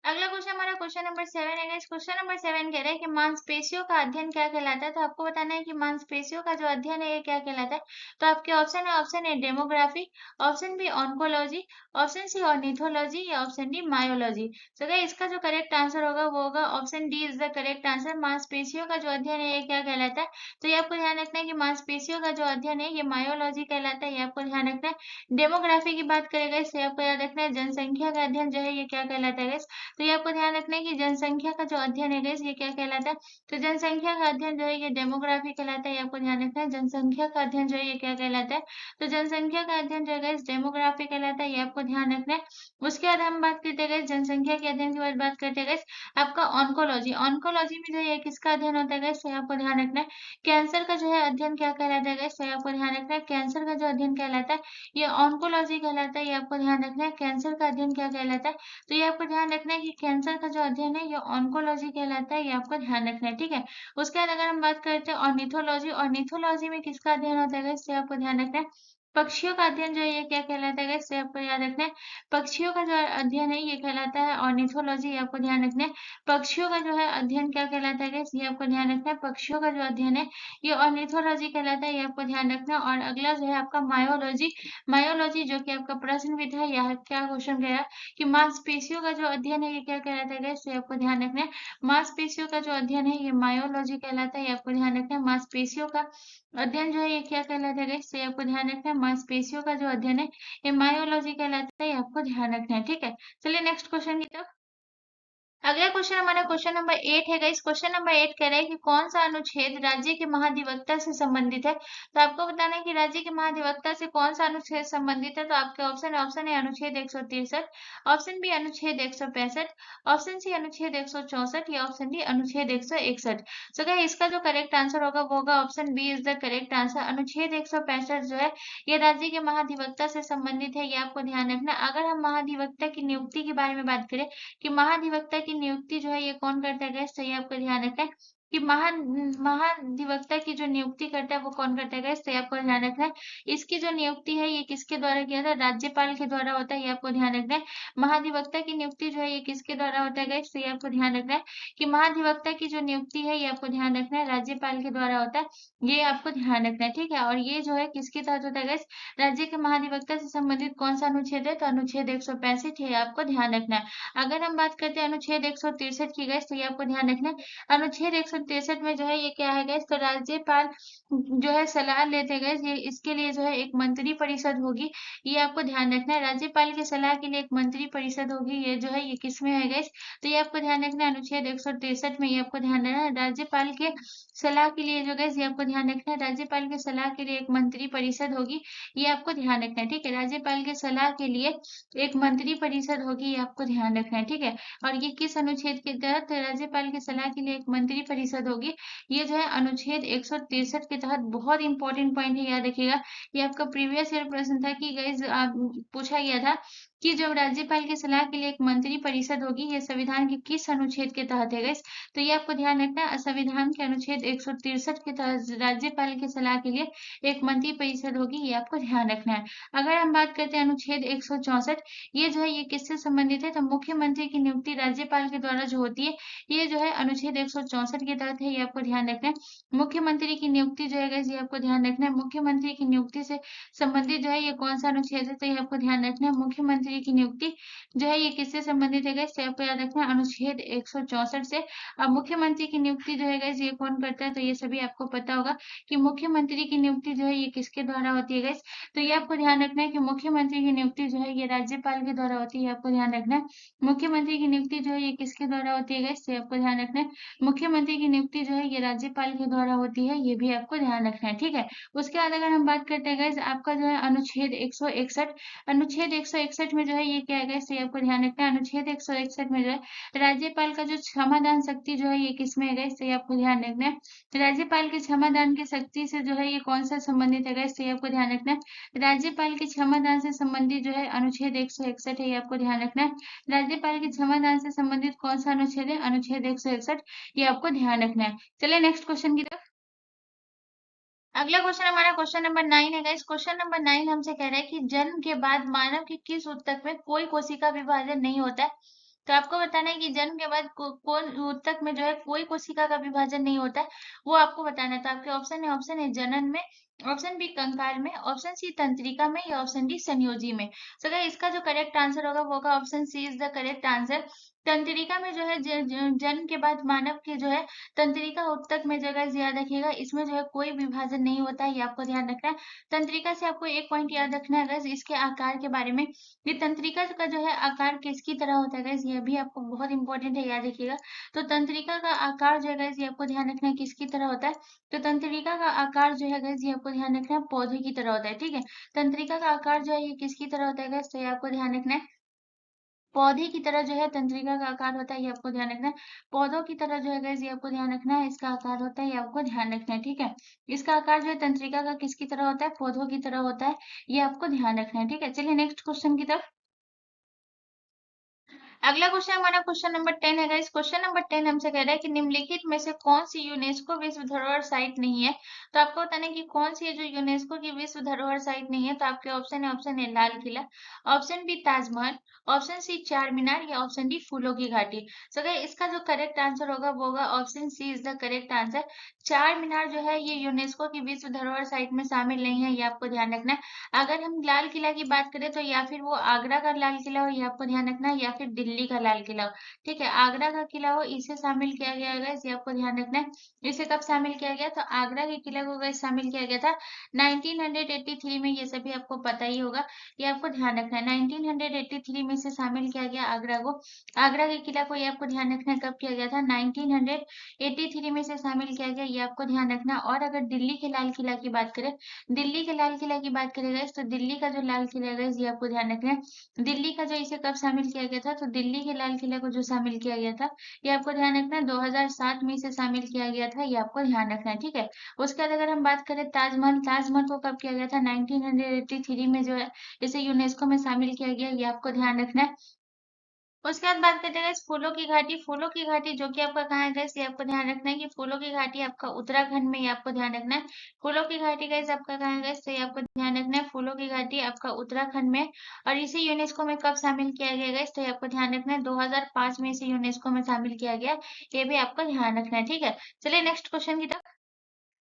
अगला क्वेश्चन हमारा क्वेश्चन नंबर 7 है गाइस। क्वेश्चन नंबर 7 कह रहा है कि मांसपेशियों का अध्ययन क्या कहलाता है। तो आपको बताना है कि मांसपेशियों का जो अध्ययन है ये क्या कहलाता है। तो आपके ऑप्शन है, option A demography, option B oncology, option C ornithology या ऑप्शन डी मायोलॉजी। तो गाइस इसका जो करेक्ट आंसर होगा वो होगा option D is the correct answer. मांसपेशियों का जो अध्ययन है ये क्या कहलाता है। तो ये आपको ध्यान रखना है कि मांसपेशियों का जो अध्ययन है ये मायोलॉजी कहलाता है। ये आपको ध्यान रखना है। डेमोग्राफी की बात करेगा इससे आपको याद रखना है जनसंख्या का अध्ययन जो है ये क्या कहलाता है गाइस। तो ये आपको ध्यान रखना है कि जनसंख्या का जो अध्ययन है गाइस ये क्या कहलाता है। तो जनसंख्या का अध्ययन जो है ये डेमोग्राफी कहलाता है। ये आपको ध्यान रखना है जनसंख्या का अध्ययन जो है ये क्या कहलाता है। तो जनसंख्या का अध्ययन जो है गाइस डेमोग्राफी कहलाता है। ये आपको ध्यान रखना है। उसके बाद हम बात करते हैं गाइस जनसंख्या के अध्ययन के बाद बात करते हैं गाइस आपका ऑन्कोलॉजी। ऑन्कोलॉजी में जो है किसका अध्ययन होता है गाइस, तो आपको ध्यान रखना है कैंसर का जो है अध्ययन क्या कहलाता है गाइस। तो आपको ध्यान रखना है कैंसर का जो अध्ययन कहलाता है ये ऑन्कोलॉजी कहलाता है। ये आपको ध्यान रखना है कैंसर का अध्ययन क्या कहलाता है। तो ये आपको ध्यान रखना है कि कैंसर का जो अध्ययन है ये ऑन्कोलॉजी कहलाता है। ये आपको ध्यान रखना है, ठीक है। उसके बाद अगर हम बात करते हैं ऑर्निथोलॉजी, ऑर्निथोलॉजी में किसका अध्ययन होता है इससे आपको ध्यान रखना है पक्षियों का अध्ययन जो है ये क्या कहलाता है इससे आपको याद रखना है पक्षियों का जो अध्ययन है ये कहलाता है ऑर्निथोलॉजी। ये आपको ध्यान रखना है पक्षियों का जो है अध्ययन क्या कहलाता है ये आपको ध्यान रखना है पक्षियों का जो अध्ययन है ये ऑर्निथोलॉजी कहलाता है। ये आपको ध्यान रखना है। और अगला जो है आपका मायोलॉजी। मायोलॉजी जो कि आपका प्रश्न भी था, यह क्या क्वेश्चन गया कि मांसपेशियों का जो अध्ययन है ये क्या कहलाता है गाइस, तो आपको ध्यान रखना है मांसपेशियों का जो अध्ययन है ये मायोलॉजी कहलाता है। ये आपको ध्यान रखना है मांसपेशियों का अध्ययन जो है ये क्या कहलाता है गाइस, तो आपको ध्यान रखना है मांसपेशियों का जो अध्ययन है ये मायोलॉजी कहलाता है। ये आपको ध्यान रखना है, ठीक है। चलिए नेक्स्ट क्वेश्चन की तरफ। अगला क्वेश्चन हमारा क्वेश्चन नंबर 8 है गाइस। क्वेश्चन नंबर 8 कह रहा है कि कौन सा अनुच्छेद राज्य के महाधिवक्ता से संबंधित है। तो आपको बताना है कि राज्य के महाधिवक्ता से कौन सा अनुच्छेद संबंधित है। तो आपके ऑप्शन ऑप्शन है अनुच्छेद 163, ऑप्शन बी अनुच्छेद 165, ऑप्शन सी अनुच्छेद 164 या ऑप्शन डी अनुच्छेद 161। सो गाइस इसका जो करेक्ट आंसर होगा वो होगा option B is the correct answer. अनुच्छेद 165 जो है ये राज्य के महाधिवक्ता से संबंधित है। ये आपको ध्यान रखना। अगर हम महाधिवक्ता की नियुक्ति के बारे में बात करें कि महाधिवक्ता की नियुक्ति जो है ये कौन करता है गाइस, तो ये आपको ध्यान रखना है कि महाधिवक्ता की जो नियुक्ति करता है वो कौन करता है गाइस, तो ये आपको ध्यान रखना है। इसकी जो नियुक्ति है ये किसके द्वारा किया था, राज्यपाल के द्वारा होता है। ये आपको ध्यान रखना है। महाधिवक्ता की नियुक्ति जो है ये किसके द्वारा होता है गाइस, तो ये आपको ध्यान रखना है कि महाधिवक्ता की जो नियुक्ति है ये आपको ध्यान रखना है राज्यपाल के द्वारा होता है। ये आपको ध्यान रखना है, ठीक है। और ये जो है किसके तहत होता है गाइस, राज्य के महाधिवक्ता से संबंधित कौन सा अनुच्छेद है, तो अनुच्छेद 165 है। आपको ध्यान रखना है। अगर हम बात करते हैं अनुच्छेद 163 की गाइस, तो ये आपको ध्यान रखना है। अनुच्छेद 163 में जो है ये क्या है गाइस, तो राज्यपाल जो है सलाह लेते गए ये इसके लिए जो है एक मंत्री परिषद होगी। ये आपको ध्यान रखना है। राज्यपाल की सलाह के लिए एक मंत्री परिषद होगी। ये जो है ये किसमें है गाइस, तो ये आपको ध्यान रखना है अनुच्छेद 163 में। ये आपको ध्यान रखना है राज्यपाल के सलाह के लिए जो गाइस ये आपको ध्यान रखना है राज्यपाल की सलाह के लिए एक मंत्री परिषद होगी। ये आपको ध्यान रखना है, ठीक है। राज्यपाल की सलाह के लिए एक मंत्री परिषद होगी। ये आपको ध्यान रखना है, ठीक है। और ये किस अनुच्छेद के तहत राज्यपाल की सलाह के लिए एक मंत्री परिषद होगी, ये जो है अनुच्छेद 163 के तहत। बहुत इंपॉर्टेंट पॉइंट है, याद रखिएगा। ये आपका प्रीवियस ईयर प्रश्न था कि गाइस पूछा गया था कि जब राज्यपाल की सलाह के लिए एक मंत्री परिषद होगी ये संविधान के किस अनुच्छेद के तहत है गाइस, तो ये आपको ध्यान रखना है संविधान के अनुच्छेद 163 के तहत राज्यपाल की सलाह के लिए एक मंत्री परिषद होगी। ये आपको ध्यान रखना है। अगर हम बात करते हैं अनुच्छेद 164, ये जो है ये किससे संबंधित है, तो मुख्यमंत्री की नियुक्ति राज्यपाल के द्वारा जो होती है ये जो है अनुच्छेद 164 के तहत है। ये आपको ध्यान रखना है। मुख्यमंत्री की नियुक्ति जो है गाइस ये आपको ध्यान रखना है। मुख्यमंत्री की नियुक्ति से संबंधित जो है ये कौन सा अनुच्छेद है, तो ये आपको ध्यान रखना है। मुख्यमंत्री की नियुक्ति जो है ये किससे संबंधित है गाइस, तो आपको याद रखना है अनुच्छेद 164 से। अब मुख्यमंत्री की नियुक्ति जो है गाइस ये कौन करता है, तो ये सभी आपको पता होगा कि मुख्यमंत्री की नियुक्ति जो है ये किसके द्वारा होती है गाइस, तो ये आपको ध्यान रखना है कि मुख्यमंत्री की नियुक्ति जो है ये राज्यपाल के द्वारा होती है। आपको ध्यान रखना है मुख्यमंत्री की नियुक्ति जो है ये किसके द्वारा होती है गाइस, तो आपको ध्यान रखना है मुख्यमंत्री की नियुक्ति जो है ये राज्यपाल के द्वारा होती है। ये भी आपको ध्यान रखना है, ठीक है। उसके बाद अगर हम बात करते हैं गाइस आपका जो है अनुच्छेद 161, अनुच्छेद 161 में जो है ये क्या है गाइस, ये आपको ध्यान रखना है। अनुच्छेद 161 में जो है राज्यपाल का जो क्षमादान शक्ति जो है ये किसमें है गाइस, तो ये आपको ध्यान रखना है। राज्यपाल के क्षमादान की शक्ति से जो है ये कौन सा संबंधित है गाइस, तो ये आपको ध्यान रखना है। राज्यपाल के क्षमादान से संबंधित जो है अनुच्छेद 161 है। ये आपको ध्यान रखना है। राज्यपाल के क्षमादान से संबंधित कौन सा अनुच्छेद है, अनुच्छेद 161। ये आपको ध्यान रखना है। चलिए नेक्स्ट क्वेश्चन की तरफ। अगला क्वेश्चन हमारा क्वेश्चन नंबर 9 है गाइस। क्वेश्चन नंबर 9 हमसे कह रहा है कि जन्म के बाद मानव के किस ऊतक में कोई कोशिका विभाजन नहीं होता है। तो आपको बताना है कि जन्म के बाद कौन ऊतक में जो है कोई कोशिका का विभाजन नहीं होता है, वो आपको बताना है। तो आपके ऑप्शन है जनन में, ऑप्शन बी कंकाल में, ऑप्शन सी तंत्रिका में या ऑप्शन डी संयोजी में। तो अगर इसका जो करेक्ट आंसर होगा वो होगा option C is the correct answer. तंत्रिका में जो है जन्म के बाद मानव के जो है तंत्रिका ऊतक में जगह याद रखिएगा, इसमें जो है कोई विभाजन नहीं होता है, ये आपको ध्यान रखना है। तंत्रिका से आपको एक पॉइंट याद रखना है गाइस, इसके आकार के बारे में। ये तंत्रिका का जो है आकार किसकी तरह होता है गाइस, ये भी आपको बहुत इंपॉर्टेंट है, याद रखिएगा। तो तंत्रिका का आकार जो है गाइस, ये आपको ध्यान रखना है किसकी तरह होता है। तो तंत्रिका का आकार जो है गाइस, ये आपको ध्यान रखना है पौधे की तरह होता है, ठीक है। तंत्रिका का आकार जो है ये किसकी तरह होता है गाइस, तो ये आपको ध्यान रखना है पौधे की तरह जो है तंत्रिका का आकार होता है, ये आपको ध्यान रखना है। पौधों की तरह जो है गाइस, ये आपको ध्यान रखना है, इसका आकार होता है, ये आपको ध्यान रखना है, ठीक है। इसका आकार जो है तंत्रिका का किसकी तरह होता है, पौधों की तरह होता है, ये आपको ध्यान रखना है, ठीक है। चलिए नेक्स्ट क्वेश्चन की तरफ। अगला क्वेश्चन हमारा क्वेश्चन नंबर 10 है गाइस। क्वेश्चन नंबर 10 हमसे कह रहा है कि निम्नलिखित में से कौन सी यूनेस्को विश्व धरोहर साइट नहीं है। तो आपको बताना है कि कौन सी है जो यूनेस्को की विश्व धरोहर साइट नहीं है। तो आपके ऑप्शन है Lal Qila, option B Taj Mahal, option C Char Minar या ऑप्शन डी फूलों की घाटी। तो गाइस इसका जो करेक्ट आंसर होगा वो होगा option C is the correct answer. Charminar जो है ये यूनेस्को की विश्व धरोहर साइट में शामिल नहीं है, ये आपको ध्यान रखना है। अगर हम लाल किला की बात करें तो या फिर वो आगरा का लाल किला हो, ये आपको ध्यान रखना है, या फिर दिल्ली का लाल किला हो, ठीक है। आगरा का किला हो, इसे शामिल किया गया है, इसे आपको ध्यान रखना है। इसे कब शामिल किया गया, तो आगरा के किला को गाइस शामिल किया गया था 1983 में, ये सभी आपको पता ही होगा, ये आपको ध्यान रखना है। 1983 में से शामिल किया गया आगरा को, आगरा के किला को, ये आपको ध्यान रखना है कब किया गया था, 1983 में से शामिल किया गया, ये आपको ध्यान रखना। और अगर दिल्ली के लाल किला की बात करें, दिल्ली के लाल किला की बात करें गाइस, तो दिल्ली का जो लाल किला है गाइस, ये आपको ध्यान रखना है। दिल्ली का जो इसे कब शामिल किया गया था, तो दिल्ली के लाल किला को जो शामिल किया गया था, ये आपको ध्यान रखना है 2007 में इसे शामिल किया गया था, ये आपको ध्यान रखना है, ठीक है। उसके बाद अगर हम बात करें ताजमहल, ताजमहल को कब किया गया था, 1983 में जो है इसे यूनेस्को में शामिल किया गया, ये आपको ध्यान रखना है। उसके बाद बात करते हैं गाइस फूलों की घाटी। फूलों की घाटी जो कि आपका कहाँ है गाइस, ये आपको ध्यान रखना है कि फूलों की घाटी आपका उत्तराखंड में, ये आपको ध्यान रखना है। फूलों की घाटी गाइस आपका कहाँ है गाइस, तो ये आपको ध्यान रखना है, फूलों की घाटी आपका उत्तराखंड में। और इसे यूनेस्को में कब शामिल किया गया गाइस, तो ये आपको ध्यान रखना है 2005 में इसे यूनेस्को में शामिल किया गया, ये भी आपको ध्यान रखना है, ठीक है। चलिए नेक्स्ट क्वेश्चन की तरफ।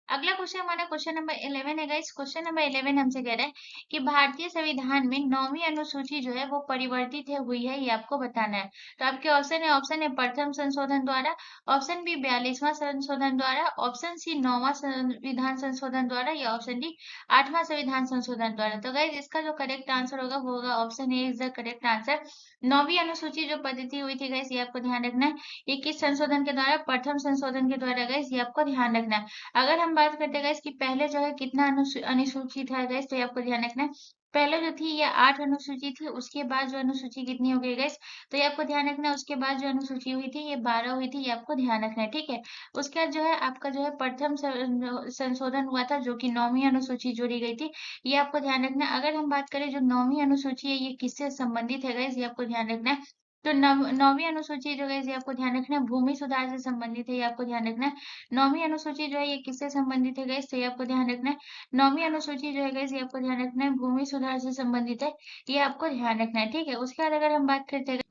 अगला क्वेश्चन हमारा क्वेश्चन नंबर 11 है गाइस। क्वेश्चन नंबर 11 हमसे कह रहा है कि भारतीय संविधान में 9वीं अनुसूची जो है वो परिवर्तित हुई है, ये आपको बताना है। तो आपके ऑप्शन है प्रथम संशोधन द्वारा, ऑप्शन बी 42वां संशोधन द्वारा, ऑप्शन सी 9वां संविधान संशोधन द्वारा या ऑप्शन डी 8वां संविधान संशोधन द्वारा। तो गाइस इसका जो करेक्ट आंसर होगा वो होगा option A is the correct answer. 9वीं अनुसूची जो पद्धति हुई थी गाइस, ये आपको ध्यान रखना है, ये किस संशोधन के द्वारा, प्रथम संशोधन के द्वारा गाइस, ये आपको ध्यान रखना है। अगर हम बात करते हैं गाइस कि पहले जो है कितना अनुसूची था गाइस, तो ये आपको ध्यान रखना है। पहले जो थी ये 8 अनुसूची थी, उसके बाद जो अनुसूची कितनी हो गई गाइस, तो ये आपको ध्यान रखना है। उसके बाद जो अनुसूची हुई थी ये 12 हुई थी, ये आपको ध्यान रखना है, ठीक है। उसके बाद जो है आपका जो है प्रथम संशोधन हुआ था, जो कि 9वीं अनुसूची जोड़ी गई थी, ये आपको ध्यान रखना है। अगर हम बात करें जो 9वीं अनुसूची है ये किससे संबंधित है गाइस, ये आपको ध्यान रखना है। तो 9वीं अनुसूची जो है ये आपको ध्यान रखना है भूमि सुधार से संबंधित है, ये आपको ध्यान रखना है। 9वीं अनुसूची जो है ये किससे संबंधित है गाइस, तो ये आपको ध्यान रखना है। 9वीं अनुसूची जो है गाइस ये आपको ध्यान रखना है भूमि सुधार से संबंधित है, ये आपको ध्यान रखना है, ठीक है। उसके बाद अगर हम बात करते हैं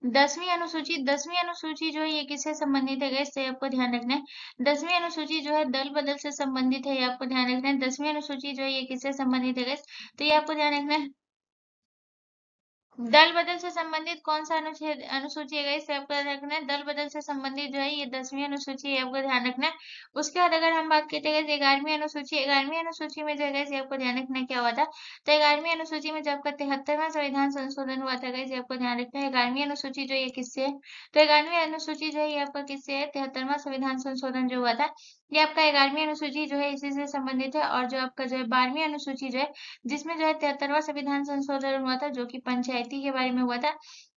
10वीं अनुसूची जो है ये किससे संबंधित है गाइस, तो ये आपको ध्यान रखना है। 10वीं अनुसूची जो है दल बदल से संबंधित है, ये आपको ध्यान रखना है। 10वीं अनुसूची जो है ये किससे संबंधित है गाइस, तो ये आपको ध्यान रखना है। दल बदल से संबंधित कौन सा अनुच्छेद अनुसूची है गाइस, आपको ध्यान रखना है। दल बदल से संबंधित जो है ये 10वीं अनुसूची है, आपको ध्यान रखना है। उसके बाद अगर हम बात करते हैं 11वीं अनुसूची, 11वीं अनुसूची में जो है गाइस ये आपको ध्यान रखना है क्या हुआ था, तो 11वीं अनुसूची में जो आपका 73वां संविधान संशोधन हुआ था गाइस, ये आपको ध्यान रखना है। 11वीं अनुसूची जो ये किससे है, तो 11वीं अनुसूची जो है ये आपका किससे है, 73वां संविधान संशोधन जो हुआ था, ये आपका 11वीं अनुसूची जो है इसी से संबंधित है। और जो आपका जो है 12वीं अनुसूची जो है जिसमें जो है 73वां संविधान संशोधन हुआ था, जो कि पंचायती के बारे में हुआ था,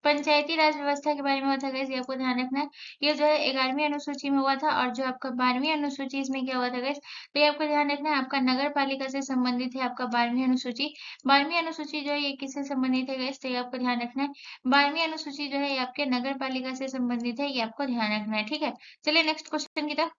पंचायती राज व्यवस्था के बारे में हुआ था गाइस, ये आपको ध्यान रखना है। ये जो है 11वीं अनुसूची में हुआ था। और जो आपका 12वीं अनुसूची इसमें क्या हुआ था गाइस, तो ये आपको ध्यान रखना है आपका नगर पालिका से संबंधित है आपका 12वीं अनुसूची। 12वीं अनुसूची जो है ये किससे संबंधित है गाइस, तो ये आपको ध्यान रखना है। 12वीं अनुसूची जो है ये आपके नगर पालिका से संबंधित है, ये आपको ध्यान रखना है, ठीक है। चलिए नेक्स्ट क्वेश्चन की तरफ।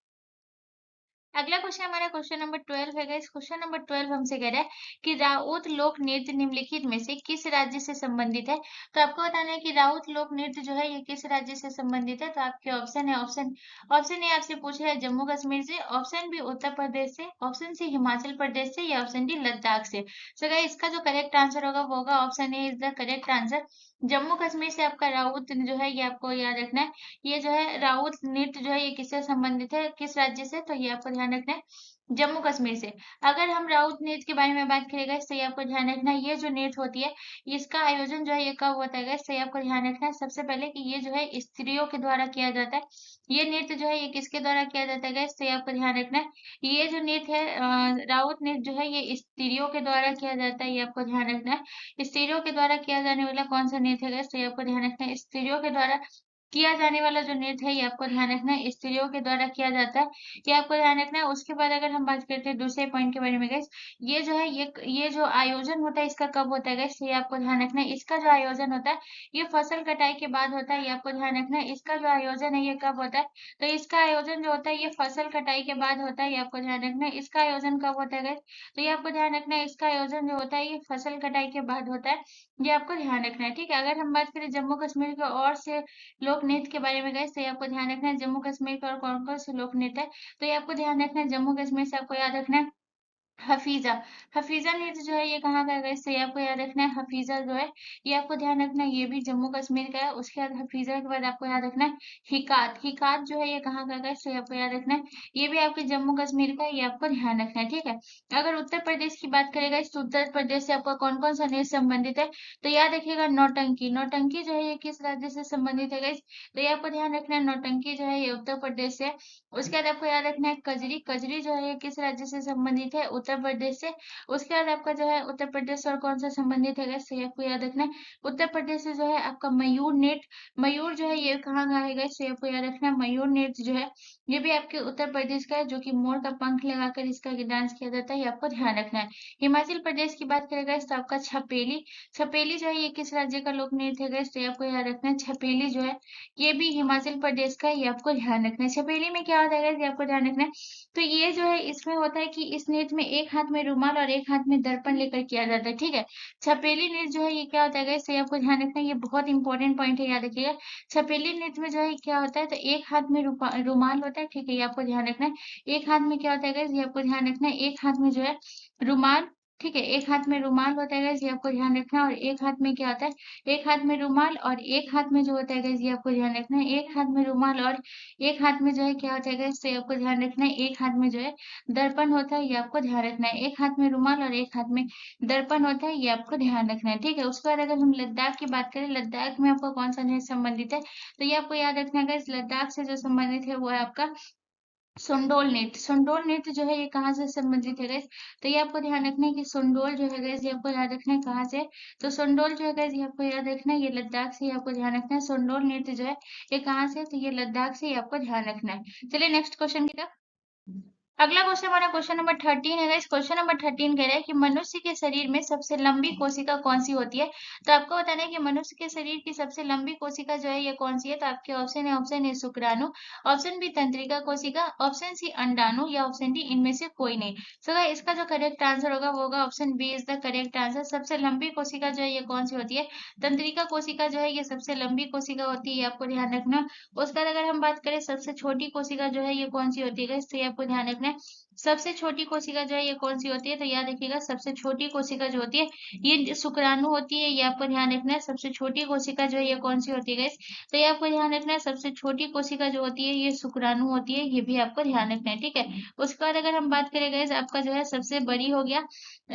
अगला क्वेश्चन हमारा क्वेश्चन नंबर 12 है गाइस। क्वेश्चन नंबर 12 हमसे कह रहा है कि राउत लोक नृत्य निम्नलिखित में से किस राज्य से संबंधित है। तो आपको बताना है कि राउत लोक नृत्य जो है ये किस राज्य से संबंधित है। तो आपके ऑप्शन है, ऑप्शन ऑप्शन ए आपसे पूछ रहा है जम्मू कश्मीर से, ऑप्शन बी उत्तर प्रदेश से, ऑप्शन सी हिमाचल प्रदेश से, या ऑप्शन डी लद्दाख से। तो गाइस इसका जो करेक्ट आंसर होगा वो होगा option A is the correct answer. Jammu Kashmir से आपका राउत जो है ये आपको याद रखना है। ये जो है राउत नृत्य जो है ये किससे संबंधित है, किस राज्य से, तो ये आपको ध्यान रखना है जम्मू कश्मीर से। अगर हम राउत नृत्य के बारे में बात करेंगे तो ये आपको ध्यान रखना है ये जो नृत्य होती है इसका आयोजन जो है ये कब होता है, तो ये आपको ध्यान रखना है सबसे पहले कि ये जो है स्त्रियों के द्वारा किया जाता है। ये नृत्य जो है ये किसके द्वारा किया जाता है, तो ये आपको ध्यान रखना है ये जो नृत्य है राउत नृत्य जो है ये स्त्रियों के द्वारा किया जाता है। ये आपको ध्यान रखना है स्त्रियों के द्वारा किया जाने वाला कौन सा नृत्य है, तो ये आपको ध्यान रखना है स्त्रियों के द्वारा किया जाने वाला जो नृत्य है ये आपको ध्यान रखना है स्त्रियों के द्वारा किया जाता है। ये आपको ध्यान रखना है। उसके बाद अगर हम बात करते हैं दूसरे पॉइंट के बारे में गाइस, ये जो है ये जो आयोजन होता है इसका कब होता है गाइस, ये आपको ध्यान रखना है। इसका जो आयोजन होता है ये फसल कटाई के बाद होता है। ये आपको ध्यान रखना है इसका जो आयोजन है ये कब होता है, तो इसका आयोजन जो होता है ये फसल कटाई के बाद होता है। ये आपको ध्यान रखना है इसका आयोजन कब होता है गाइस, तो ये आपको ध्यान रखना है इसका आयोजन जो होता है ये फसल कटाई के बाद होता है। ये आपको ध्यान रखना है ठीक है। अगर हम बात करें जम्मू कश्मीर के और से लोक नृत्य के बारे में गाइस, तो ये आपको ध्यान रखना है जम्मू कश्मीर के और कौन कौन से लोक नृत्य है, तो ये आपको ध्यान रखना है जम्मू कश्मीर से आपको याद रखना है हफीजा। हफीजा नृत्य जो है ये कहाँ का है गाइस, तो ये आपको याद रखना है हफीजा जो है ये आपको ध्यान रखना है ये भी जम्मू कश्मीर का है। उसके बाद हफीजा के बाद आपको याद रखना है हिकात। हिकात जो है ये कहाँ का है गाइस, तो ये आपको याद रखना है ये भी आपके जम्मू कश्मीर का है। ये आपको ध्यान रखना है ठीक है। अगर उत्तर प्रदेश की बात करेगा तो उत्तर प्रदेश से आपका कौन कौन सा नृत्य संबंधित है, तो याद रखिएगा नौटंकी। नौटंकी जो है ये किस राज्य से संबंधित है गाइस, तो ये आपको ध्यान रखना है नौटंकी जो है ये उत्तर प्रदेश से। उसके बाद आपको याद रखना है कजरी। कजरी जो है ये किस राज्य से संबंधित है, उत्तर प्रदेश से। उसके बाद आपका जो है उत्तर प्रदेश और कौन सा संबंधित है गाइस, तो ये आपको याद रखना है उत्तर प्रदेश से जो है आपका मयूर नृत्य। मयूर जो है ये कहाँ का है गाइस, तो ये आपको याद रखना है मयूर नृत्य जो है ये भी आपके उत्तर प्रदेश का है, जो कि मोर का पंख लगाकर इसका डांस किया जाता है। ये आपको ध्यान रखना है। हिमाचल प्रदेश की बात करेगा तो आपका छपेली। छपेली जो है ये किस राज्य का लोक नृत्य है गाइस, तो ये आपको याद रखना है छपेली जो है ये भी हिमाचल प्रदेश का है। ये आपको ध्यान रखना है। छपेली में क्या होता है गाइस, ये आपको ध्यान रखना है। तो ये जो है इसमें होता है कि इस नृत्य में एक हाथ में रुमाल और एक हाथ में दर्पण लेकर किया जाता है ठीक है। छपेली नृत्य जो है ये क्या होता है गाइस, तो ये आपको ध्यान रखना है ये बहुत इंपॉर्टेंट पॉइंट है, याद रखिएगा। छपेली नृत्य में जो है क्या होता है, तो एक हाथ में रुमाल होता है ठीक है। ये आपको ध्यान रखना है एक हाथ में क्या होता है गाइस, ये आपको ध्यान रखना है एक हाथ में जो है रुमाल ठीक है। एक हाथ में रुमाल होता है गाइस, ये आपको ध्यान रखना है। और एक हाथ में क्या होता है, एक हाथ में रुमाल और एक हाथ में जो होता है गाइस ये आपको ध्यान रखना है एक हाथ में रुमाल और एक हाथ में जो है क्या होता है गाइस, तो ये आपको ध्यान रखना है एक हाथ में जो है दर्पण होता है। ये आपको ध्यान रखना है एक हाथ में रुमाल और एक हाथ में दर्पण होता है। ये आपको ध्यान रखना है ठीक है। उसके बाद अगर हम लद्दाख की बात करें, लद्दाख में आपको कौन सा नृत्य संबंधित है, तो ये आपको याद रखना है गाइस लद्दाख से जो संबंधित है वो है आपका सुंडोल नृत्य। सुंडोल नृत्य जो है ये कहाँ से संबंधित है गाइस, तो ये आपको ध्यान रखना है कि सुंडोल जो है गाइस ये आपको याद रखना है कहाँ से, तो सुंडोल जो है गाइस ये आपको याद रखना है ये लद्दाख से। ये आपको ध्यान रखना है सुंडोल नृत्य जो है ये कहाँ से, तो ये लद्दाख से। ये आपको ध्यान रखना है। चलिए नेक्स्ट क्वेश्चन की तरफ। अगला क्वेश्चन हमारा क्वेश्चन नंबर 13 है गाइस। क्वेश्चन नंबर 13 कह रहा है कि मनुष्य के शरीर में सबसे लंबी कोशिका कौन सी होती है। तो आपको बताना है कि मनुष्य के शरीर की सबसे लंबी कोशिका जो है ये कौन सी है। तो आपके ऑप्शन है, ऑप्शन ए शुक्राणु, ऑप्शन बी तंत्रिका कोशिका, ऑप्शन सी अंडाणु, या ऑप्शन डी इनमें से कोई नहीं। सो गाइस इसका जो करेक्ट आंसर होगा वो होगा option B is the correct answer. सबसे लंबी कोशिका जो है ये कौन सी होती है, तंत्रिका कोशिका जो है ये सबसे लंबी कोशिका होती है। ये आपको ध्यान रखना। उसके बाद अगर हम बात करें सबसे छोटी कोशिका जो है ये कौन सी होती है गाइस, तो ये आपको ध्यान रखना है सबसे छोटी कोशिका जो है ये कौन सी होती है, तो याद रखिएगा सबसे छोटी कोशिका जो होती है ये शुक्राणु होती है। ये आपको ध्यान रखना है सबसे छोटी कोशिका जो है ये कौन सी होती है गाइस, तो ये आपको ध्यान रखना है सबसे छोटी कोशिका जो होती है ये शुक्राणु होती है। ये भी आपको ध्यान रखना है ठीक है। उसके बाद अगर हम बात करें गाइस आपका जो है सबसे बड़ी हो गया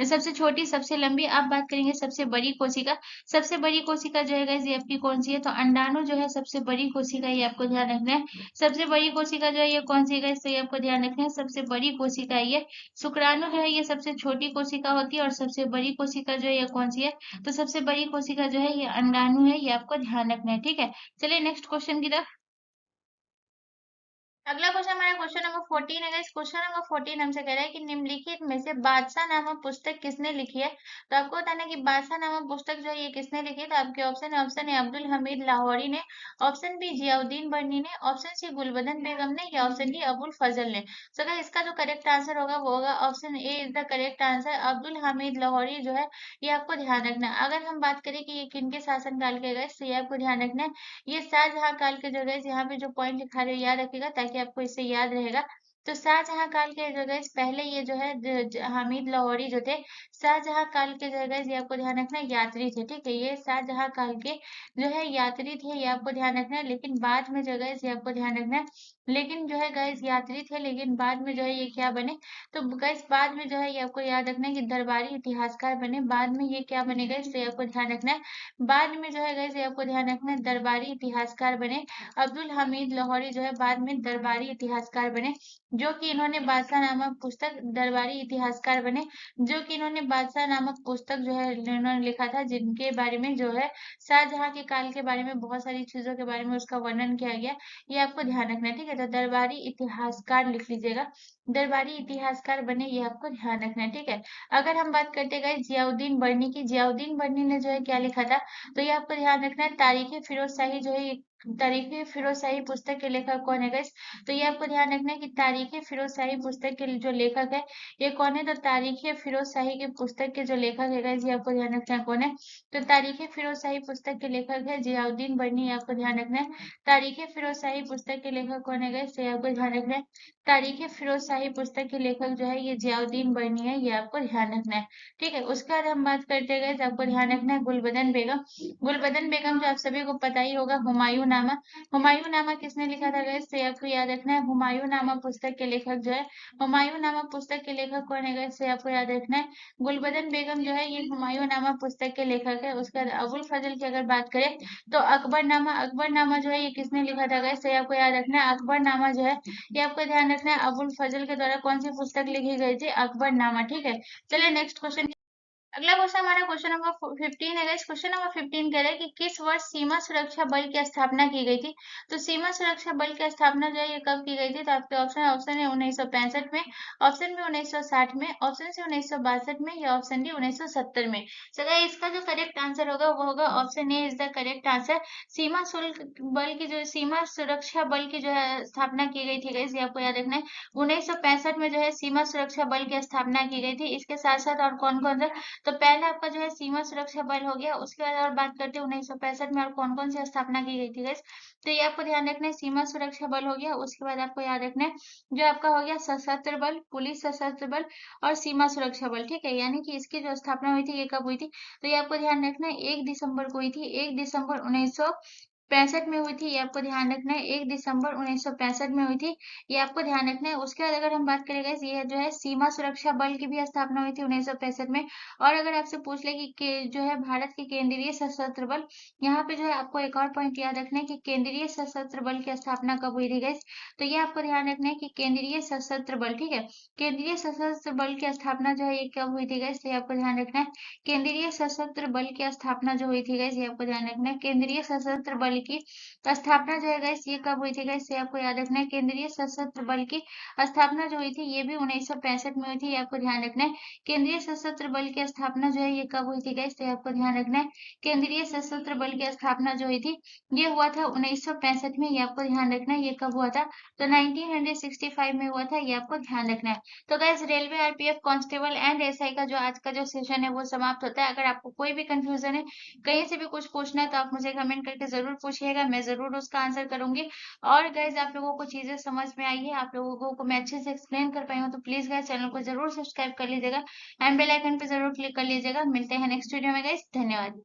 सबसे छोटी सबसे लंबी। आप बात करेंगे सबसे बड़ी कोशिका। सबसे बड़ी कोशिका जो है गाइस ये आपकी कौन सी है, तो अंडाणु जो है सबसे बड़ी कोशिका। ये आपको ध्यान रखना है सबसे बड़ी कोशिका जो है ये कौन सी है गाइस, तो ये आपको ध्यान रखना है सबसे बड़ी कोशिका है ये शुक्राणु जो है ये सबसे छोटी कोशिका होती है। और सबसे बड़ी कोशिका जो है ये कौन सी है, तो सबसे बड़ी कोशिका जो है ये अंडाणु है। ये आपको ध्यान रखना है ठीक है। चलिए नेक्स्ट क्वेश्चन की तरफ। अगला क्वेश्चन हमारा क्वेश्चन नंबर 14 है गाइस। क्वेश्चन नंबर 14 हमसे कह रहा है कि निम्नलिखित में से बादशाह नामक पुस्तक किसने लिखी है। तो आपको बताना है कि बादशाह नामक पुस्तक जो है ये किसने लिखी है। तो आपके ऑप्शन है अब्दुल हमीद लाहौरी ने, ऑप्शन बी जियाउद्दीन बर्नी ने, ऑप्शन सी गुलबदन बेगम ने, या ऑप्शन डी अबुल फजल ने। तो गाइस इसका जो करेक्ट आंसर होगा वो होगा option A is the correct answer. Abdul Hamid Lahori जो है ये आपको ध्यान रखना है। अगर हम बात करें कि ये किनके शासनकाल के गए तो ये आपको ध्यान रखना है ये शाहजहां काल के जो गए यहाँ पे जो पॉइंट लिखा रहे हो याद रखिएगा ताकि आपको इससे याद रहेगा। तो शाहजहां काल के जो गए पहले ये जो है हामिद लाहौरी जो थे शाहजहां काल के जो गए ये आपको ध्यान रखना है यात्री थे। ठीक है, ये शाहजहां काल के जो है यात्री थे ये आपको ध्यान रखना है। लेकिन बाद में जो गए ये आपको ध्यान रखना है लेकिन जो है गैस यात्री थे लेकिन बाद में जो है ये क्या बने। तो गैस बाद में जो है ये आपको याद रखना है कि दरबारी इतिहासकार बने। बाद में ये क्या बने गए तो ये आपको ध्यान रखना है बाद में जो है गैस ये आपको ध्यान रखना है दरबारी इतिहासकार बने। अब्दुल हमीद लाहौरी जो है बाद में दरबारी इतिहासकार बने जो कि इन्होंने बादशाह नामक पुस्तक दरबारी इतिहासकार बने जो कि इन्होंने बादशाह नामक पुस्तक जो है इन्होंने लिखा था जिनके बारे में जो है शाहजहां के काल के बारे में बहुत सारी चीजों के बारे में उसका वर्णन किया गया। ये आपको ध्यान रखना है। ठीक है, तो दरबारी इतिहासकार लिख लीजिएगा। दरबारी इतिहासकार बने ये आपको ध्यान रखना है। ठीक है, अगर हम बात करते गए जियाउद्दीन बर्नी की, जियाउद्दीन बर्नी ने जो है क्या लिखा था तो ये आपको ध्यान रखना है तारीख फिरोज शाही जो है तारीख फिरोज शाही पुस्तक के लेखक कौन है गाइस। तो ये आपको ध्यान रखना है कि तारीख फिरोज शाही पुस्तक के जो लेखक है ये कौन है। तो तारीख फिरोज शाही के पुस्तक के जो लेखक है गाइस ये आपको ध्यान रखना है कौन है। तो तारीख फिरोज शाही पुस्तक के लेखक है जियाउद्दीन बर्नी। ये आपको ध्यान रखना है तारीख फिरोज शाही पुस्तक के लेखक कौन है गाइस। तो ये आपको ध्यान रखना है तारीख फिरोज शाही पुस्तक के लेखक जो है ये जियाउद्दीन बर्नी है। ये आपको ध्यान रखना है। ठीक है, उसके बाद हम बात करते गए तो आपको ध्यान रखना है गुलबदन बेगम। गुलबदन बेगम जो आप सभी को पता ही होगा हुमायूं नामा। हुमायूं नामा किसने लिखा था गैस तो ये आपको याद रखना है हुमायूं नामा पुस्तक के लेखक जो है हुमायूं नामा पुस्तक के लेखक कौन है गैस तो ये आपको याद रखना है गुलबदन बेगम जो है ये हुमायूं नामा पुस्तक के लेखक है। उसके बाद अबुल फजल की अगर बात करें तो अकबरनामा। अकबरनामा जो है ये किसने लिखा था गैस तो ये आपको याद रखना है अकबरनामा जो है ये आपको ध्यान रखना है अबुल फजल के द्वारा कौन सी पुस्तक लिखी गई थी अकबरनामा। ठीक है, चलिए नेक्स्ट क्वेश्चन। अगला क्वेश्चन हमारा क्वेश्चन नंबर 15 है गाइस। क्वेश्चन नंबर 15 कह रहा है कि किस वर्ष सीमा सुरक्षा बल की स्थापना की गई थी। तो सीमा सुरक्षा बल की स्थापना जो है ये कब की गई थी। तो आपके ऑप्शन है 1965 में, ऑप्शन बी 1960 में, ऑप्शन सी 1962 में, या ऑप्शन डी 1970 में। तो गाइस इसका जो करेक्ट आंसर होगा वो होगा option A is the correct answer. सीमा शुल्क बल की जो सीमा सुरक्षा बल की जो है स्थापना की गई थी गाइस ये आपको याद रखना है 1965 में जो है सीमा सुरक्षा बल की स्थापना की गई थी। इसके साथ साथ और कौन कौन सा तो पहला आपका जो है सीमा सुरक्षा बल हो गया। उसके बाद और बात करते हैं 1965 में और कौन कौन सी स्थापना की गई थी गाइस। तो ये आपको ध्यान रखना है सीमा सुरक्षा बल हो गया। उसके बाद आपको याद रखना है जो आपका हो गया सशस्त्र बल, पुलिस सशस्त्र बल और सीमा सुरक्षा बल। ठीक है, यानी कि इसकी जो स्थापना हुई थी ये कब हुई थी तो ये आपको ध्यान रखना है 1 दिसंबर को हुई थी। 1 दिसंबर 1965 में हुई थी। ये आपको ध्यान रखना है 1 दिसंबर 1965 में हुई थी। ये आपको ध्यान रखना है। उसके बाद अगर हम बात करें गाइस ये जो है सीमा सुरक्षा बल की भी स्थापना हुई थी 1965 में। और अगर आपसे पूछ ले कि जो है भारत के केंद्रीय सशस्त्र बल, यहाँ पे जो है आपको एक और पॉइंट याद रखना है कि केंद्रीय सशस्त्र बल की स्थापना कब हुई थी गाइस। तो ये आपको ध्यान रखना है कि केंद्रीय सशस्त्र बल, ठीक है, केंद्रीय सशस्त्र बल की स्थापना जो है ये कब हुई थी गाइस। तो ये आपको ध्यान रखना है केंद्रीय सशस्त्र बल की स्थापना जो हुई थी गाइस ये आपको ध्यान रखना है केंद्रीय सशस्त्र बल की स्थापना जो है गाइस ये कब हुई थी गाइस। ये आपको याद रखना है केंद्रीय सशस्त्र बल की स्थापना जो हुई थी ये भी 1965 में हुई थी। ये आपको ध्यान रखना है केंद्रीय सशस्त्र बल की स्थापना जो है ये कब हुई थी गाइस। तो आपको ध्यान रखना है केंद्रीय सशस्त्र बल की स्थापना जो हुई थी ये हुआ था 1965 में। ये आपको ध्यान रखना है ये कब हुआ था तो 1965 में हुआ था। ये आपको ध्यान रखना है। तो guys railway RPF constable and SI का जो आज का जो सेशन है वो समाप्त होता है। अगर आपको कोई भी कंफ्यूजन है कहीं से भी कुछ पूछना है तो आप मुझे कमेंट करके जरूर पूछिएगा, मैं जरूर उसका आंसर करूंगी। और गाइज आप लोगों को चीजें समझ में आई है, आप लोगों को मैं अच्छे से एक्सप्लेन कर पाई हूँ तो प्लीज गाइज चैनल को जरूर सब्सक्राइब कर लीजिएगा एंड बेल आइकन पे जरूर क्लिक कर लीजिएगा। मिलते हैं नेक्स्ट वीडियो में गाइज, धन्यवाद।